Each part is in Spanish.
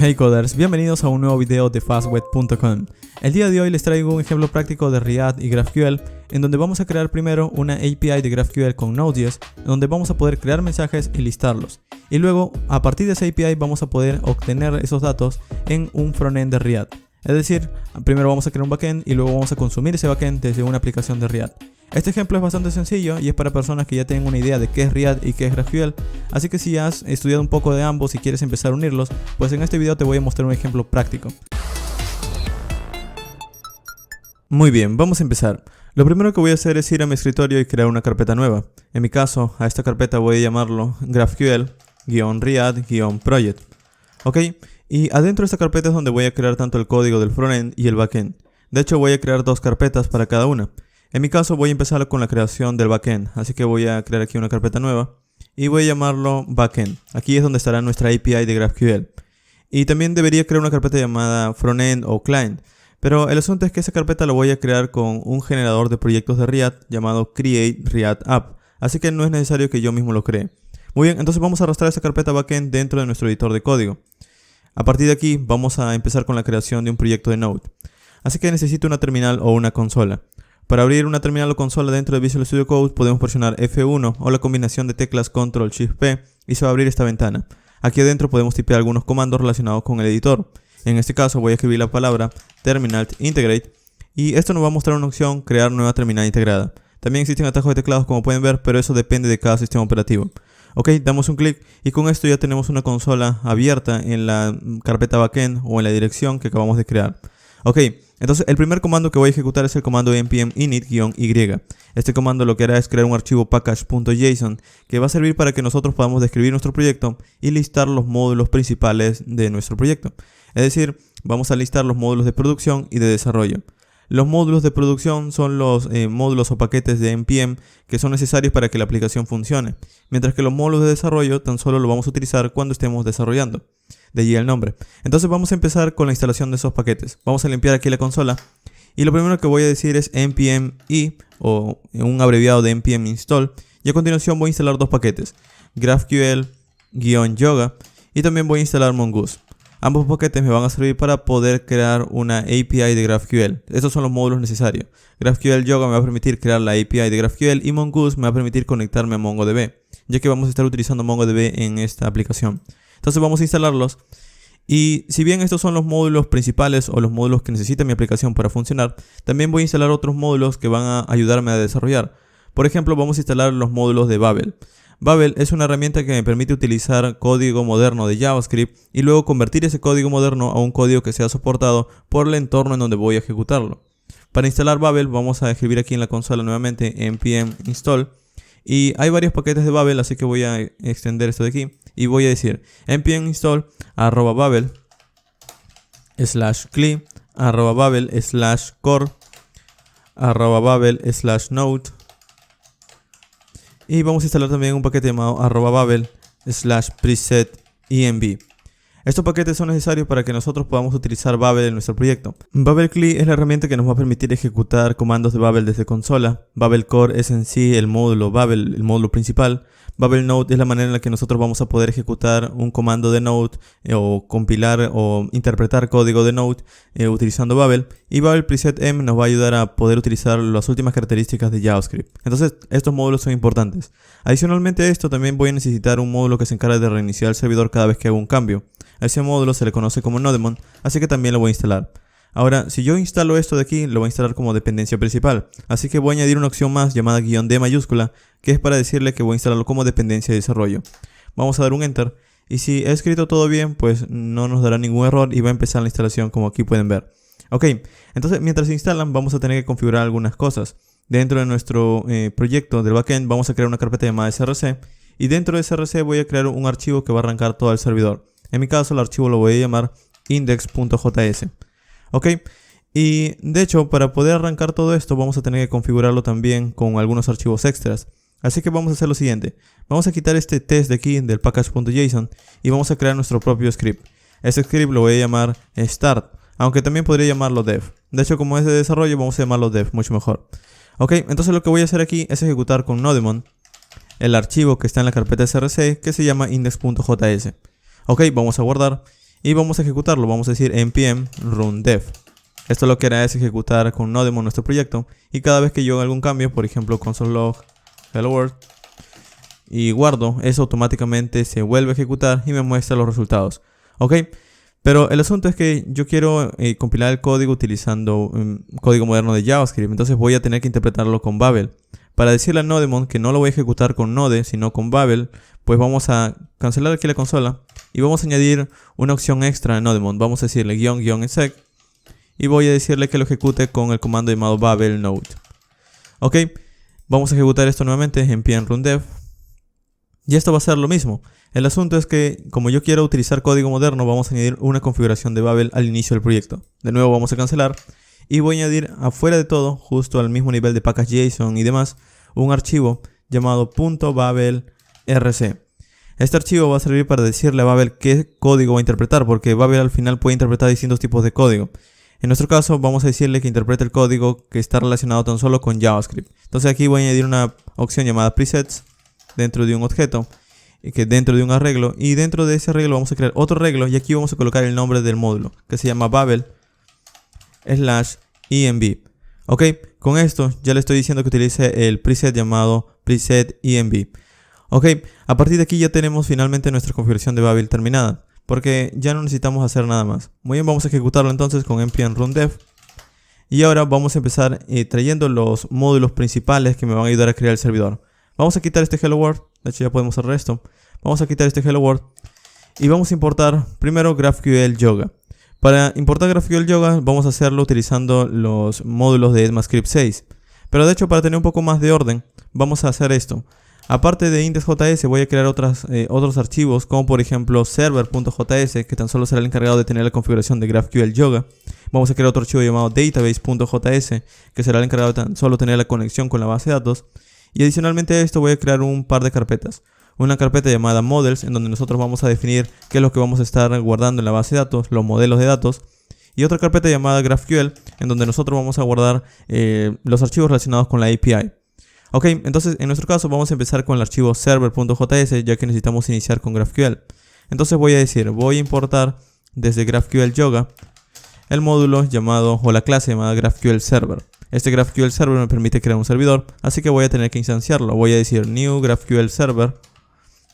Hey coders, bienvenidos a un nuevo video de fastweb.com. El día de hoy les traigo un ejemplo práctico de React y GraphQL, en donde vamos a crear primero una API de GraphQL con Node.js, donde vamos a poder crear mensajes y listarlos. Y luego, a partir de esa API vamos a poder obtener esos datos en un frontend de React. Es decir, primero vamos a crear un backend y luego vamos a consumir ese backend desde una aplicación de React. Este ejemplo es bastante sencillo y es para personas que ya tienen una idea de qué es React y qué es GraphQL, así que si has estudiado un poco de ambos y quieres empezar a unirlos, pues en este video te voy a mostrar un ejemplo práctico. Muy bien, vamos a empezar. Lo primero que voy a hacer es ir a mi escritorio y crear una carpeta nueva. En mi caso, a esta carpeta voy a llamarlo GraphQL-React-Project. Ok, y adentro de esta carpeta es donde voy a crear tanto el código del frontend y el backend. De hecho, voy a crear dos carpetas para cada una. En mi caso voy a empezar con la creación del backend, así que voy a crear aquí una carpeta nueva y voy a llamarlo backend. Aquí es donde estará nuestra API de GraphQL. Y también debería crear una carpeta llamada frontend o client, pero el asunto es que esa carpeta la voy a crear con un generador de proyectos de React llamado Create React App, así que no es necesario que yo mismo lo cree. Muy bien, entonces vamos a arrastrar esa carpeta backend dentro de nuestro editor de código. A partir de aquí vamos a empezar con la creación de un proyecto de Node. Así que necesito una terminal o una consola. Para abrir una terminal o consola dentro de Visual Studio Code podemos presionar F1 o la combinación de teclas Ctrl-Shift-P y se va a abrir esta ventana. Aquí adentro podemos tipear algunos comandos relacionados con el editor. En este caso voy a escribir la palabra terminal integrate y esto nos va a mostrar una opción crear nueva terminal integrada. También existen atajos de teclados como pueden ver, pero eso depende de cada sistema operativo. Ok, damos un clic y con esto ya tenemos una consola abierta en la carpeta backend o en la dirección que acabamos de crear. Ok, entonces el primer comando que voy a ejecutar es el comando npm init-y. Este comando lo que hará es crear un archivo package.json que va a servir para que nosotros podamos describir nuestro proyecto y listar los módulos principales de nuestro proyecto. Es decir, vamos a listar los módulos de producción y de desarrollo. Los módulos de producción son los módulos o paquetes de npm que son necesarios para que la aplicación funcione, mientras que los módulos de desarrollo tan solo lo vamos a utilizar cuando estemos desarrollando. De allí el nombre. Entonces vamos a empezar con la instalación de esos paquetes. Vamos a limpiar aquí la consola y lo primero que voy a decir es npm i o un abreviado de npm install y a continuación voy a instalar dos paquetes, GraphQL-Yoga y también voy a instalar Mongoose. Ambos paquetes me van a servir para poder crear una API de GraphQL. Estos son los módulos necesarios. GraphQL Yoga me va a permitir crear la API de GraphQL y Mongoose me va a permitir conectarme a MongoDB, ya que vamos a estar utilizando MongoDB en esta aplicación. Entonces vamos a instalarlos. Y si bien estos son los módulos principales o los módulos que necesita mi aplicación para funcionar, también voy a instalar otros módulos que van a ayudarme a desarrollar. Por ejemplo, vamos a instalar los módulos de Babel. Babel es una herramienta que me permite utilizar código moderno de JavaScript y luego convertir ese código moderno a un código que sea soportado por el entorno en donde voy a ejecutarlo. Para instalar Babel vamos a escribir aquí en la consola nuevamente npm install y hay varios paquetes de Babel, así que voy a extender esto de aquí y voy a decir npm install @babel /cli @babel /core @babel /node. Y vamos a instalar también un paquete llamado @babel /preset-env. Estos paquetes son necesarios para que nosotros podamos utilizar Babel en nuestro proyecto. Babel CLI es la herramienta que nos va a permitir ejecutar comandos de Babel desde consola. Babel Core es en sí el módulo Babel, el módulo principal. Babel Node es la manera en la que nosotros vamos a poder ejecutar un comando de Node o compilar o interpretar código de Node utilizando Babel. Y Babel Preset-env nos va a ayudar a poder utilizar las últimas características de JavaScript. Entonces, estos módulos son importantes. Adicionalmente a esto, también voy a necesitar un módulo que se encargue de reiniciar el servidor cada vez que hago un cambio. A ese módulo se le conoce como Nodemon, así que también lo voy a instalar. Ahora, si yo instalo esto de aquí, lo voy a instalar como dependencia principal. Así que voy a añadir una opción más llamada "-d mayúscula, que es para decirle que voy a instalarlo como dependencia de desarrollo. Vamos a dar un enter. Y si he escrito todo bien, pues no nos dará ningún error y va a empezar la instalación como aquí pueden ver. Ok, entonces mientras se instalan vamos a tener que configurar algunas cosas. Dentro de nuestro proyecto del backend vamos a crear una carpeta llamada src. Y dentro de src voy a crear un archivo que va a arrancar todo el servidor. En mi caso el archivo lo voy a llamar index.js. Ok, y de hecho para poder arrancar todo esto vamos a tener que configurarlo también con algunos archivos extras. Así que vamos a hacer lo siguiente. Vamos a quitar este test de aquí del package.json y vamos a crear nuestro propio script. Ese script lo voy a llamar start, aunque también podría llamarlo dev. De hecho, como es de desarrollo, vamos a llamarlo dev, mucho mejor. Ok, entonces lo que voy a hacer aquí es ejecutar con Nodemon el archivo que está en la carpeta src que se llama index.js. Ok, vamos a guardar y vamos a ejecutarlo. Vamos a decir npm run dev. Esto lo que hará es ejecutar con Nodemon nuestro proyecto, y cada vez que yo haga algún cambio, por ejemplo console log hello world, y guardo, eso automáticamente se vuelve a ejecutar y me muestra los resultados. Ok, pero el asunto es que yo quiero compilar el código utilizando código moderno de JavaScript. Entonces voy a tener que interpretarlo con Babel. Para decirle a Nodemon que no lo voy a ejecutar con Node, sino con Babel, pues vamos a cancelar aquí la consola y vamos a añadir una opción extra a Nodemon. Vamos a decirle --exec y voy a decirle que lo ejecute con el comando llamado Babel node. Ok, vamos a ejecutar esto nuevamente en npm run dev. Y esto va a ser lo mismo. El asunto es que, como yo quiero utilizar código moderno, vamos a añadir una configuración de Babel al inicio del proyecto. De nuevo vamos a cancelar y voy a añadir afuera de todo, justo al mismo nivel de package.json y demás, un archivo llamado .babelrc. Este archivo va a servir para decirle a Babel qué código va a interpretar, porque Babel al final puede interpretar distintos tipos de código. En nuestro caso vamos a decirle que interprete el código que está relacionado tan solo con JavaScript. Entonces aquí voy a añadir una opción llamada presets dentro de un objeto, que dentro de un arreglo, y dentro de ese arreglo vamos a crear otro arreglo, y aquí vamos a colocar el nombre del módulo, que se llama Babel/env. Ok, con esto ya le estoy diciendo que utilice el preset llamado preset_env. Ok, a partir de aquí ya tenemos finalmente nuestra configuración de Babel terminada, porque ya no necesitamos hacer nada más. Muy bien, vamos a ejecutarlo entonces con npm run dev. Y ahora vamos a empezar trayendo los módulos principales que me van a ayudar a crear el servidor. Vamos a quitar este hello world, de hecho ya podemos cerrar esto. Vamos a quitar este hello world y vamos a importar primero GraphQL Yoga. Para importar GraphQL Yoga vamos a hacerlo utilizando los módulos de ECMAScript 6. Pero de hecho, para tener un poco más de orden, vamos a hacer esto. Aparte de index.js voy a crear otros archivos, como por ejemplo server.js, que tan solo será el encargado de tener la configuración de GraphQL Yoga. Vamos a crear otro archivo llamado database.js, que será el encargado de tan solo tener la conexión con la base de datos. Y adicionalmente a esto voy a crear un par de carpetas. Una carpeta llamada models, en donde nosotros vamos a definir qué es lo que vamos a estar guardando en la base de datos, los modelos de datos. Y otra carpeta llamada GraphQL, en donde nosotros vamos a guardar los archivos relacionados con la API. Ok, entonces en nuestro caso vamos a empezar con el archivo server.js, ya que necesitamos iniciar con GraphQL. Entonces voy a importar desde GraphQL Yoga el módulo llamado, o la clase llamada GraphQL Server. Este GraphQL Server me permite crear un servidor, así que voy a tener que instanciarlo. Voy a decir new GraphQL Server.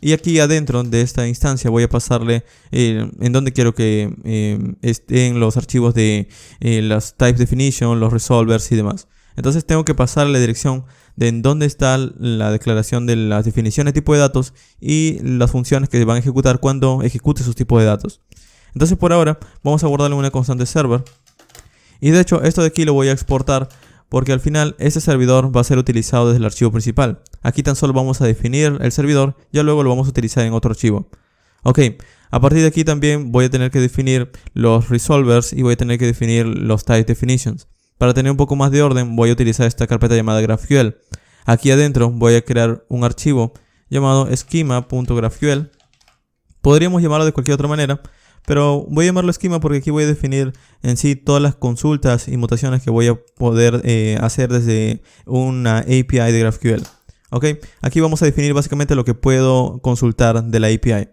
Y aquí adentro de esta instancia voy a pasarle en donde quiero que estén los archivos de las type definition, los resolvers y demás. Entonces tengo que pasar la dirección de en dónde está la declaración de las definiciones de tipo de datos y las funciones que van a ejecutar cuando ejecute esos tipos de datos. Entonces por ahora vamos a guardarle una constante server. Y de hecho esto de aquí lo voy a exportar, porque al final este servidor va a ser utilizado desde el archivo principal. Aquí tan solo vamos a definir el servidor, ya luego lo vamos a utilizar en otro archivo. Ok, a partir de aquí también voy a tener que definir los resolvers y voy a tener que definir los type definitions. Para tener un poco más de orden voy a utilizar esta carpeta llamada GraphQL. Aquí adentro voy a crear un archivo llamado schema.graphql. Podríamos llamarlo de cualquier otra manera, pero voy a llamarlo esquema porque aquí voy a definir en sí todas las consultas y mutaciones que voy a poder hacer desde una API de GraphQL. Ok, aquí vamos a definir básicamente lo que puedo consultar de la API.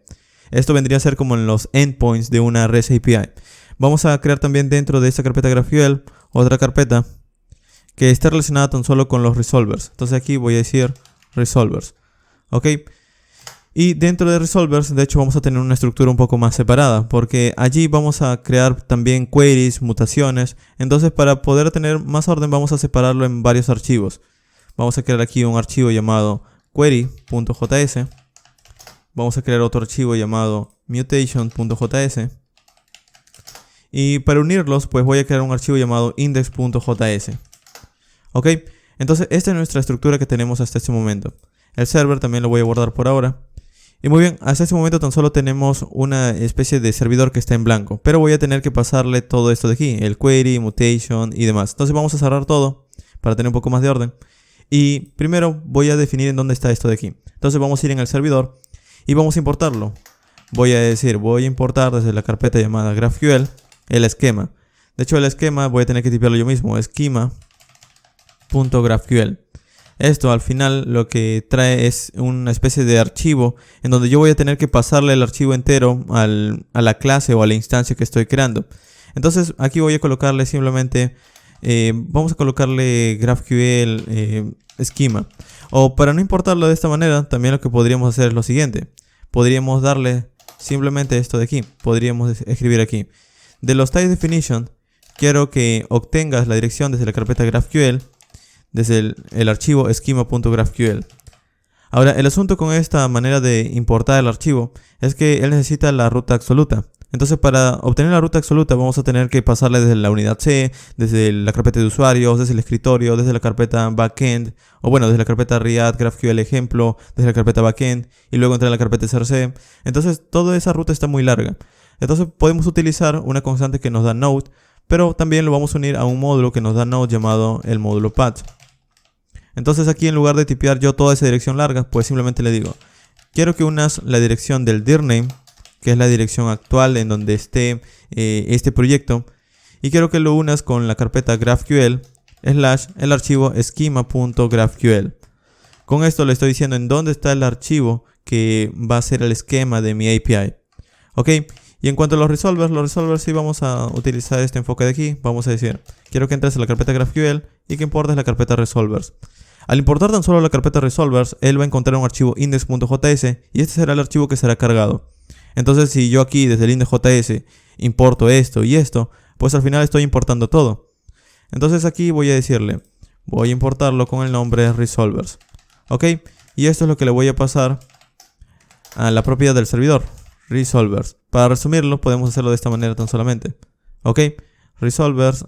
Esto vendría a ser como en los endpoints de una REST API. Vamos a crear también dentro de esta carpeta GraphQL otra carpeta que está relacionada tan solo con los resolvers. Entonces aquí voy a decir resolvers. Ok. Y dentro de resolvers, de hecho, vamos a tener una estructura un poco más separada, porque allí vamos a crear también queries, mutaciones. Entonces, para poder tener más orden, vamos a separarlo en varios archivos. Vamos a crear aquí un archivo llamado query.js. Vamos a crear otro archivo llamado mutation.js. Y para unirlos, pues voy a crear un archivo llamado index.js. Ok, entonces esta es nuestra estructura que tenemos hasta este momento. El server también lo voy a guardar por ahora. Y muy bien, hasta este momento tan solo tenemos una especie de servidor que está en blanco, pero voy a tener que pasarle todo esto de aquí, el query, mutation y demás. Entonces vamos a cerrar todo para tener un poco más de orden. Y primero voy a definir en dónde está esto de aquí. Entonces vamos a ir en el servidor y vamos a importarlo. Voy a importar desde la carpeta llamada GraphQL el esquema. De hecho, el esquema voy a tener que tipearlo yo mismo, esquema.graphql. Esto al final lo que trae es una especie de archivo en donde yo voy a tener que pasarle el archivo entero a la clase o a la instancia que estoy creando. Entonces aquí voy a colocarle simplemente, vamos a colocarle GraphQL schema. O para no importarlo de esta manera, también lo que podríamos hacer es lo siguiente. Podríamos darle simplemente esto de aquí. Podríamos escribir aquí. De los type definition, quiero que obtengas la dirección desde la carpeta GraphQL, desde el archivo schema.graphql. Ahora, el asunto con esta manera de importar el archivo es que él necesita la ruta absoluta. Entonces, para obtener la ruta absoluta vamos a tener que pasarle desde la unidad C, desde la carpeta de usuarios, desde el escritorio, desde la carpeta backend, o bueno, desde la carpeta React, GraphQL ejemplo, desde la carpeta backend, y luego entrar a la carpeta src. Entonces, toda esa ruta está muy larga. Entonces, podemos utilizar una constante que nos da Node, pero también lo vamos a unir a un módulo que nos da Node llamado el módulo path. Entonces aquí en lugar de tipear yo toda esa dirección larga, pues simplemente le digo, quiero que unas la dirección del dirname, que es la dirección actual en donde esté este proyecto, y quiero que lo unas con la carpeta GraphQL / el archivo schema.graphql. Con esto le estoy diciendo en dónde está el archivo que va a ser el esquema de mi API. Ok, y en cuanto a los resolvers sí vamos a utilizar este enfoque de aquí. Vamos a decir, quiero que entres a la carpeta GraphQL y que importes la carpeta resolvers. Al importar tan solo la carpeta resolvers, él va a encontrar un archivo index.js y este será el archivo que será cargado. Entonces, si yo aquí desde el index.js importo esto y esto, pues al final estoy importando todo. Entonces aquí voy a decirle, voy a importarlo con el nombre resolvers. Ok, y esto es lo que le voy a pasar a la propiedad del servidor, resolvers. Para resumirlo, podemos hacerlo de esta manera tan solamente. Ok, resolvers.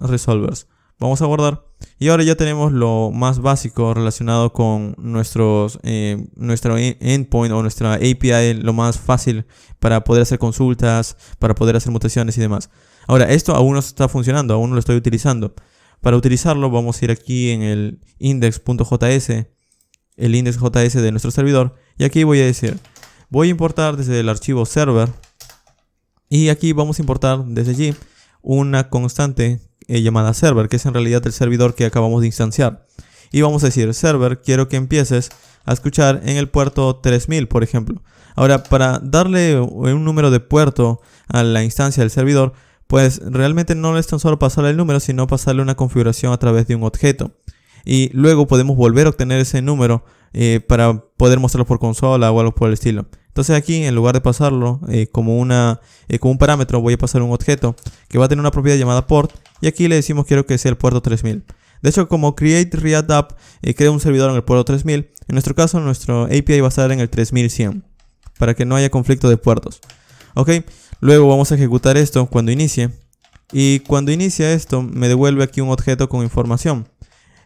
Vamos a guardar. Y ahora ya tenemos lo más básico relacionado con nuestro endpoint o nuestra API, lo más fácil para poder hacer consultas, para poder hacer mutaciones y demás. Ahora, esto aún no está funcionando, aún no lo estoy utilizando. Para utilizarlo vamos a ir aquí en el index.js, el index.js de nuestro servidor. Y aquí voy a decir, voy a importar desde el archivo server. Y aquí vamos a importar desde allí una constante llamada server, que es en realidad el servidor que acabamos de instanciar. Y vamos a decir, server, quiero que empieces a escuchar en el puerto 3000, por ejemplo. Ahora, para darle un número de puerto a la instancia del servidor, pues realmente no es tan solo pasarle el número, sino pasarle una configuración a través de un objeto. Y luego podemos volver a obtener ese número para poder mostrarlo por consola o algo por el estilo. Entonces aquí, en lugar de pasarlo como un parámetro, voy a pasar un objeto que va a tener una propiedad llamada port. Y aquí le decimos quiero que sea el puerto 3000. De hecho, como create react app crea un servidor en el puerto 3000, en nuestro caso nuestro API va a estar en el 3100 para que no haya conflicto de puertos. Ok, luego vamos a ejecutar esto cuando inicie. Y cuando inicia esto me devuelve aquí un objeto con información.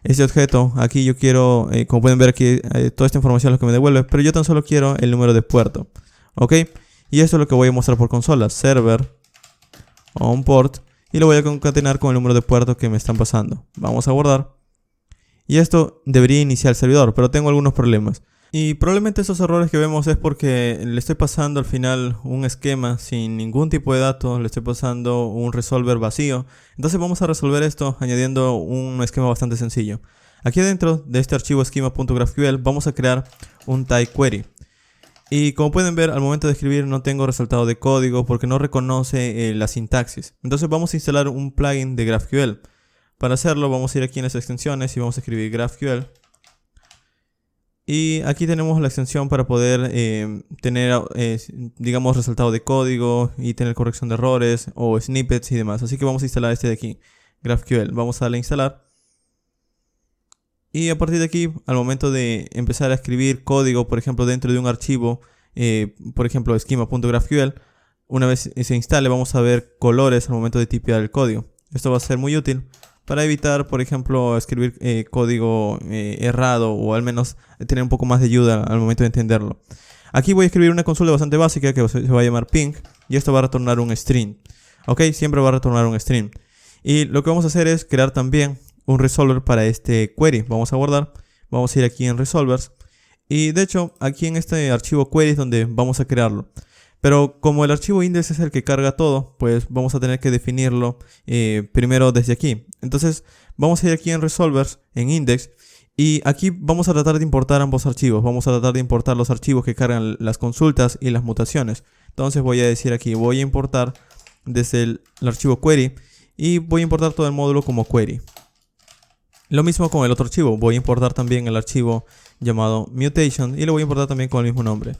Ese objeto, aquí yo quiero, como pueden ver aquí, toda esta información es lo que me devuelve, pero yo tan solo quiero el número de puerto. Ok, y esto es lo que voy a mostrar por consola, server onPort, y lo voy a concatenar con el número de puerto que me están pasando. Vamos a guardar. Y esto debería iniciar el servidor, pero tengo algunos problemas. Y probablemente esos errores que vemos es porque le estoy pasando al final un esquema sin ningún tipo de datos, le estoy pasando un resolver vacío. Entonces vamos a resolver esto añadiendo un esquema bastante sencillo. Aquí dentro de este archivo schema.graphql vamos a crear un type query. Y como pueden ver, al momento de escribir no tengo resultado de código porque no reconoce la sintaxis. Entonces vamos a instalar un plugin de GraphQL. Para hacerlo vamos a ir aquí en las extensiones y vamos a escribir GraphQL. Y aquí tenemos la extensión para poder tener, digamos, resultado de código y tener corrección de errores o snippets y demás. Así que vamos a instalar este de aquí, GraphQL. Vamos a darle a instalar. Y a partir de aquí, al momento de empezar a escribir código, por ejemplo, dentro de un archivo, por ejemplo, schema.graphql, una vez se instale vamos a ver colores al momento de tipear el código. Esto va a ser muy útil para evitar, por ejemplo, escribir código errado o al menos tener un poco más de ayuda al momento de entenderlo. Aquí voy a escribir una consulta bastante básica que se va a llamar ping y esto va a retornar un string. Ok, siempre va a retornar un string. Y lo que vamos a hacer es crear también un resolver para este query. Vamos a guardar, vamos a ir aquí en resolvers y de hecho aquí en este archivo query es donde vamos a crearlo. Pero como el archivo index es el que carga todo, pues vamos a tener que definirlo primero desde aquí. Entonces vamos a ir aquí en resolvers, en index, Y aquí vamos a tratar de importar ambos archivos. Vamos a tratar de importar los archivos que cargan las consultas y las mutaciones. Entonces voy a decir aquí, voy a importar desde el archivo query y voy a importar todo el módulo como query. Lo mismo con el otro archivo. Voy a importar también el archivo llamado mutation y lo voy a importar también con el mismo nombre.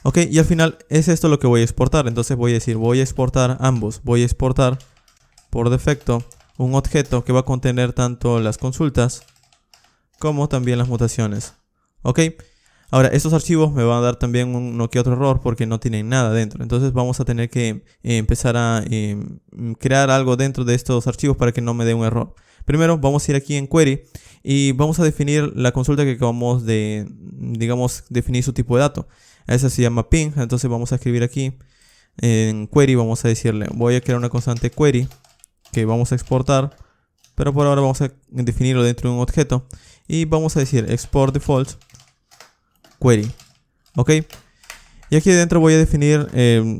Ok, y al final es esto lo que voy a exportar. Entonces voy a decir, voy a exportar ambos. Voy a exportar por defecto un objeto que va a contener tanto las consultas como también las mutaciones. Ok, ahora estos archivos me van a dar también uno que otro error porque no tienen nada dentro. Entonces vamos a tener que empezar a crear algo dentro de estos archivos para que no me dé un error. Primero vamos a ir aquí en query y vamos a definir la consulta que acabamos de, digamos, definir su tipo de dato. Esa se llama ping. Entonces vamos a escribir aquí en query, vamos a decirle, voy a crear una constante query que vamos a exportar, pero por ahora vamos a definirlo dentro de un objeto y vamos a decir export default query. Ok, y aquí dentro voy a definir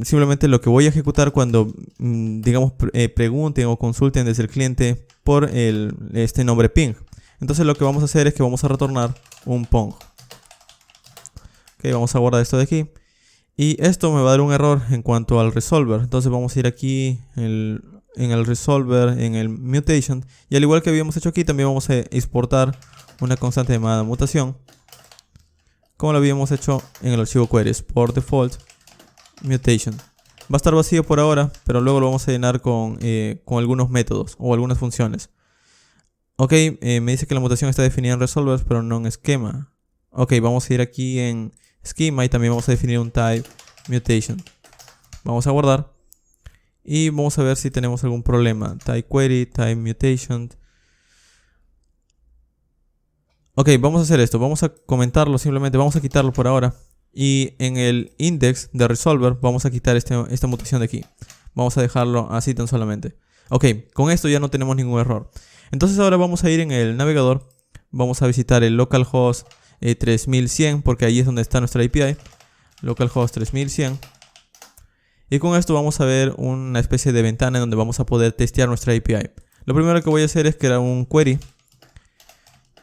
simplemente lo que voy a ejecutar cuando digamos pregunten o consulten desde el cliente por este nombre ping. Entonces lo que vamos a hacer es que vamos a retornar un pong. Ok, vamos a guardar esto de aquí y esto me va a dar un error en cuanto al resolver. Entonces vamos a ir aquí en el resolver, en el mutation, y al igual que habíamos hecho aquí, también vamos a exportar una constante llamada mutación, como lo habíamos hecho en el archivo queries, por default mutation. Va a estar vacío por ahora, pero luego lo vamos a llenar con algunos métodos o algunas funciones. Ok, me dice que la mutación está definida en resolvers, pero no en schema. Ok, vamos a ir aquí en schema y también vamos a definir un type mutation. Vamos a guardar. Y vamos a ver si tenemos algún problema. Type query, type mutation. Ok, vamos a hacer esto. Vamos a comentarlo simplemente. Vamos a quitarlo por ahora. Y en el index de resolver vamos a quitar esta mutación de aquí. Vamos a dejarlo así tan solamente. Ok, con esto ya no tenemos ningún error. Entonces ahora vamos a ir en el navegador. Vamos a visitar el localhost 3100 porque ahí es donde está nuestra API. Localhost 3100. Y con esto vamos a ver una especie de ventana en donde vamos a poder testear nuestra API. Lo primero que voy a hacer es crear un query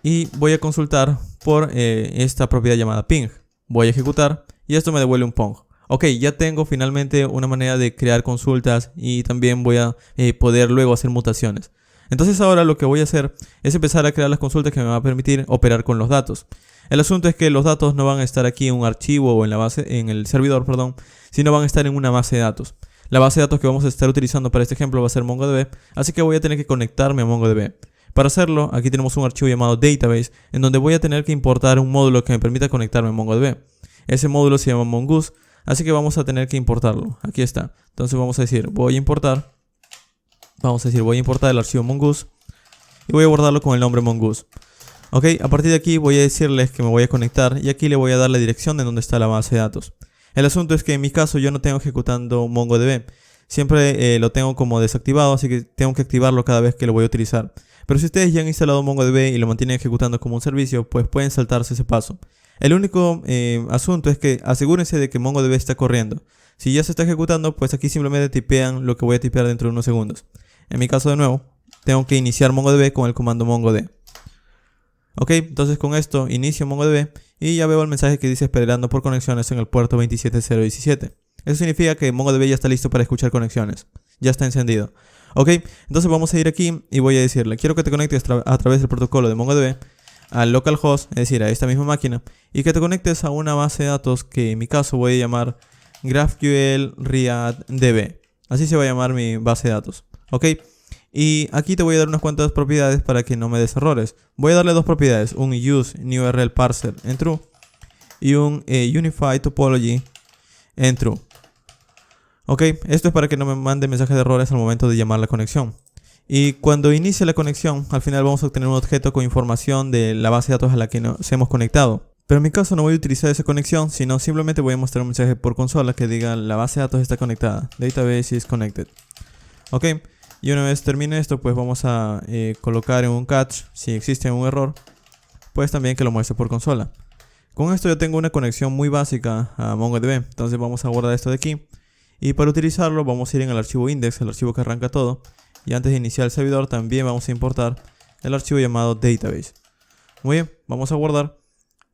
y voy a consultar por esta propiedad llamada ping. Voy a ejecutar y esto me devuelve un pong. Ok, ya tengo finalmente una manera de crear consultas y también voy a poder luego hacer mutaciones. Entonces ahora lo que voy a hacer es empezar a crear las consultas que me van a permitir operar con los datos. El asunto es que los datos no van a estar aquí en un archivo o en el servidor, perdón, sino van a estar en una base de datos. La base de datos que vamos a estar utilizando para este ejemplo va a ser MongoDB, así que voy a tener que conectarme a MongoDB. Para hacerlo, aquí tenemos un archivo llamado database, en donde voy a tener que importar un módulo que me permita conectarme a MongoDB. Ese módulo se llama Mongoose, así que vamos a tener que importarlo. Aquí está. Entonces vamos a decir, voy a importar el archivo Mongoose y voy a guardarlo con el nombre Mongoose. Ok, a partir de aquí voy a decirles que me voy a conectar y aquí le voy a dar la dirección de donde está la base de datos. El asunto es que en mi caso yo no tengo ejecutando MongoDB. Siempre lo tengo como desactivado, así que tengo que activarlo cada vez que lo voy a utilizar. Pero si ustedes ya han instalado MongoDB y lo mantienen ejecutando como un servicio, pues pueden saltarse ese paso. El único asunto es que asegúrense de que MongoDB está corriendo. Si ya se está ejecutando, pues aquí simplemente tipean lo que voy a tipear dentro de unos segundos. En mi caso de nuevo, tengo que iniciar MongoDB con el comando mongod. Ok, entonces con esto inicio MongoDB y ya veo el mensaje que dice esperando por conexiones en el puerto 27017. Eso significa que MongoDB ya está listo para escuchar conexiones. Ya está encendido. Ok, entonces vamos a ir aquí y voy a decirle, quiero que te conectes a través del protocolo de MongoDB al localhost, es decir, a esta misma máquina, y que te conectes a una base de datos que en mi caso voy a llamar GraphQL ReadDB. Así se va a llamar mi base de datos. Ok. Y aquí te voy a dar unas cuantas propiedades para que no me des errores. Voy a darle dos propiedades, un use new URL parser en true y un unified topology en true. Ok, esto es para que no me mande mensajes de errores al momento de llamar la conexión. Y cuando inicie la conexión, al final vamos a obtener un objeto con información de la base de datos a la que nos hemos conectado. Pero en mi caso no voy a utilizar esa conexión, sino simplemente voy a mostrar un mensaje por consola que diga la base de datos está conectada, database is connected. Ok. Y una vez termine esto, pues vamos a colocar en un catch, si existe un error, pues también que lo muestre por consola. Con esto yo tengo una conexión muy básica a MongoDB, entonces vamos a guardar esto de aquí. Y para utilizarlo vamos a ir en el archivo index, el archivo que arranca todo. Y antes de iniciar el servidor también vamos a importar el archivo llamado database. Muy bien, vamos a guardar.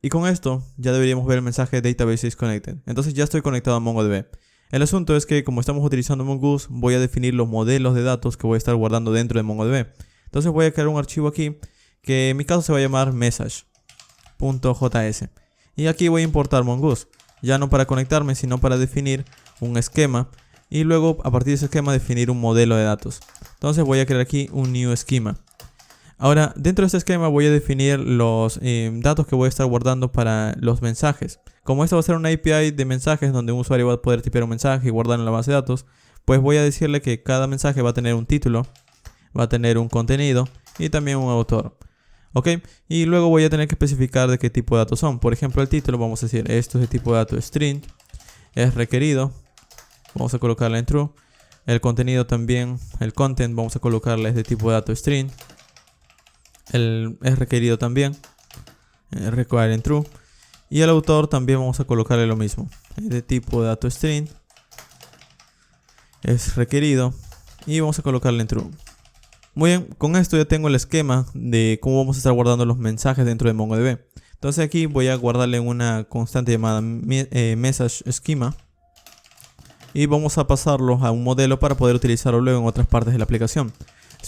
Y con esto ya deberíamos ver el mensaje Database is connected. Entonces ya estoy conectado a MongoDB. El asunto es que como estamos utilizando Mongoose, voy a definir los modelos de datos que voy a estar guardando dentro de MongoDB. Entonces voy a crear un archivo aquí que en mi caso se va a llamar message.js. Y aquí voy a importar Mongoose, ya no para conectarme, sino para definir un esquema y luego a partir de ese esquema definir un modelo de datos. Entonces voy a crear aquí un new schema. Ahora, dentro de este esquema voy a definir los datos que voy a estar guardando para los mensajes. Como esto va a ser una API de mensajes donde un usuario va a poder tipear un mensaje y guardarlo en la base de datos, pues voy a decirle que cada mensaje va a tener un título, va a tener un contenido y también un autor. ¿Ok? Y luego voy a tener que especificar de qué tipo de datos son. Por ejemplo, el título, vamos a decir, esto es de tipo de dato string, es requerido, vamos a colocarle en true. El contenido también, el content, vamos a colocarle de tipo de dato string. Es requerido también, require en true. Y el autor también vamos a colocarle lo mismo, es de tipo de dato string, es requerido y vamos a colocarle en true. Muy bien, con esto ya tengo el esquema de cómo vamos a estar guardando los mensajes dentro de MongoDB. Entonces aquí voy a guardarle una constante llamada message schema y vamos a pasarlos a un modelo para poder utilizarlo luego en otras partes de la aplicación.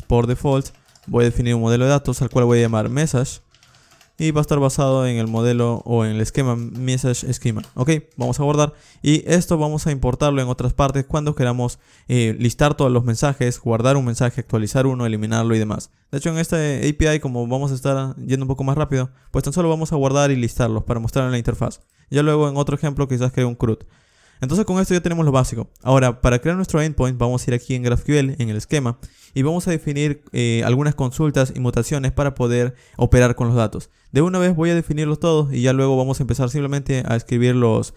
Por default voy a definir un modelo de datos al cual voy a llamar message y va a estar basado en el modelo o en el esquema message schema. Ok, vamos a guardar y esto vamos a importarlo en otras partes cuando queramos listar todos los mensajes, guardar un mensaje, actualizar uno, eliminarlo y demás. De hecho, en este API, como vamos a estar yendo un poco más rápido, pues tan solo vamos a guardar y listarlos para mostrar en la interfaz. Ya luego en otro ejemplo quizás creo un CRUD. Entonces con esto ya tenemos lo básico. Ahora, para crear nuestro endpoint vamos a ir aquí en GraphQL, en el esquema, y vamos a definir algunas consultas y mutaciones para poder operar con los datos. De una vez voy a definirlos todos y ya luego vamos a empezar simplemente a escribir los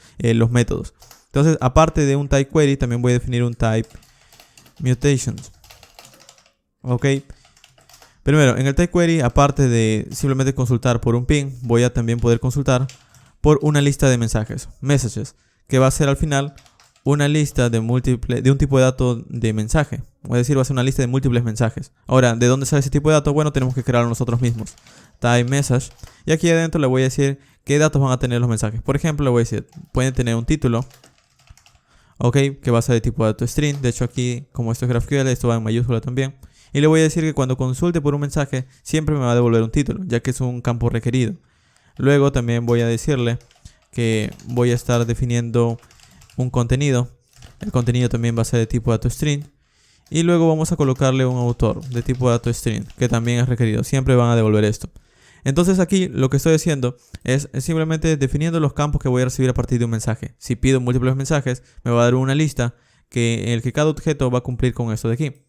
métodos. Entonces, aparte de un type query, también voy a definir un type mutations. Ok. Primero, en el type query, aparte de simplemente consultar por un ping, voy a también poder consultar por una lista de mensajes, messages, que va a ser al final una lista de un tipo de dato de mensaje. Es decir, va a ser una lista de múltiples mensajes. Ahora, ¿de dónde sale ese tipo de datos? Bueno, tenemos que crearlo nosotros mismos. Type message. Y aquí adentro le voy a decir qué datos van a tener los mensajes. Por ejemplo, le voy a decir, pueden tener un título. Ok, que va a ser de tipo de dato string. De hecho, aquí, como esto es GraphQL, esto va en mayúscula también. Y le voy a decir que cuando consulte por un mensaje, siempre me va a devolver un título, ya que es un campo requerido. Luego también voy a decirle que voy a estar definiendo un contenido. El contenido también va a ser de tipo dato string. Y luego vamos a colocarle un autor de tipo dato string, que también es requerido. Siempre van a devolver esto. Entonces aquí lo que estoy haciendo es simplemente definiendo los campos que voy a recibir a partir de un mensaje. Si pido múltiples mensajes, me va a dar una lista en el que cada objeto va a cumplir con esto de aquí.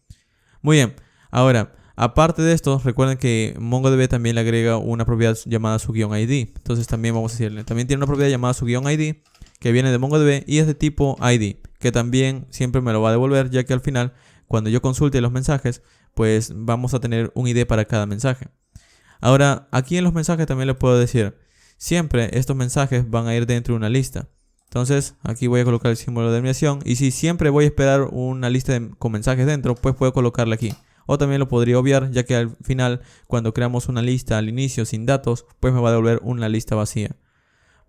Muy bien. Ahora, aparte de esto, recuerden que MongoDB también le agrega una propiedad llamada su-id. Entonces también vamos a decirle, también tiene una propiedad llamada su-id que viene de MongoDB y es de tipo ID, que también siempre me lo va a devolver, ya que al final, cuando yo consulte los mensajes, pues vamos a tener un ID para cada mensaje. Ahora, aquí en los mensajes también le puedo decir, siempre estos mensajes van a ir dentro de una lista. Entonces, aquí voy a colocar el símbolo de terminación y si siempre voy a esperar una lista con mensajes dentro, pues puedo colocarle aquí. O también lo podría obviar, ya que al final, cuando creamos una lista al inicio sin datos, pues me va a devolver una lista vacía.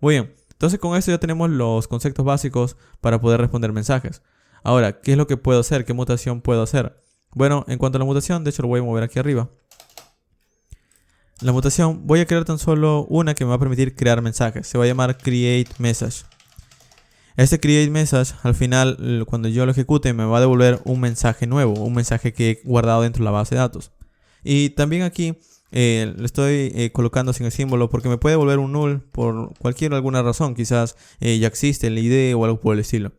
Muy bien, entonces con esto ya tenemos los conceptos básicos para poder responder mensajes. Ahora, ¿qué es lo que puedo hacer? ¿Qué mutación puedo hacer? Bueno, en cuanto a la mutación, de hecho lo voy a mover aquí arriba. La mutación, voy a crear tan solo una que me va a permitir crear mensajes. Se va a llamar create message. Este create message, al final, cuando yo lo ejecute, me va a devolver un mensaje nuevo, un mensaje que he guardado dentro de la base de datos. Y también aquí le estoy colocando sin el símbolo porque me puede devolver un null por alguna razón. Quizás ya existe el ID o algo por el estilo.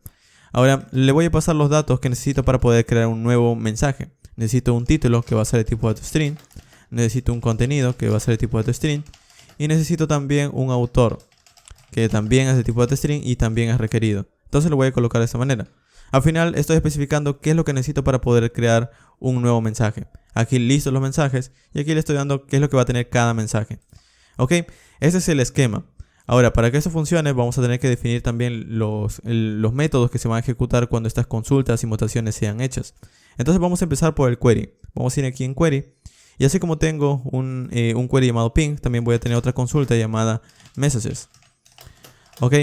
Ahora, le voy a pasar los datos que necesito para poder crear un nuevo mensaje. Necesito un título que va a ser de tipo dato string. Necesito un contenido que va a ser de tipo dato string. Y necesito también un autor que también es de tipo dato string y también es requerido. Entonces lo voy a colocar de esta manera. Al final estoy especificando qué es lo que necesito para poder crear un nuevo mensaje. Aquí listo los mensajes y aquí le estoy dando qué es lo que va a tener cada mensaje. Ok, ese es el esquema. Ahora, para que esto funcione vamos a tener que definir también los métodos que se van a ejecutar cuando estas consultas y mutaciones sean hechas. Entonces vamos a empezar por el query. Vamos a ir aquí en query Y así como tengo un query llamado ping, también voy a tener otra consulta llamada messages. Ok,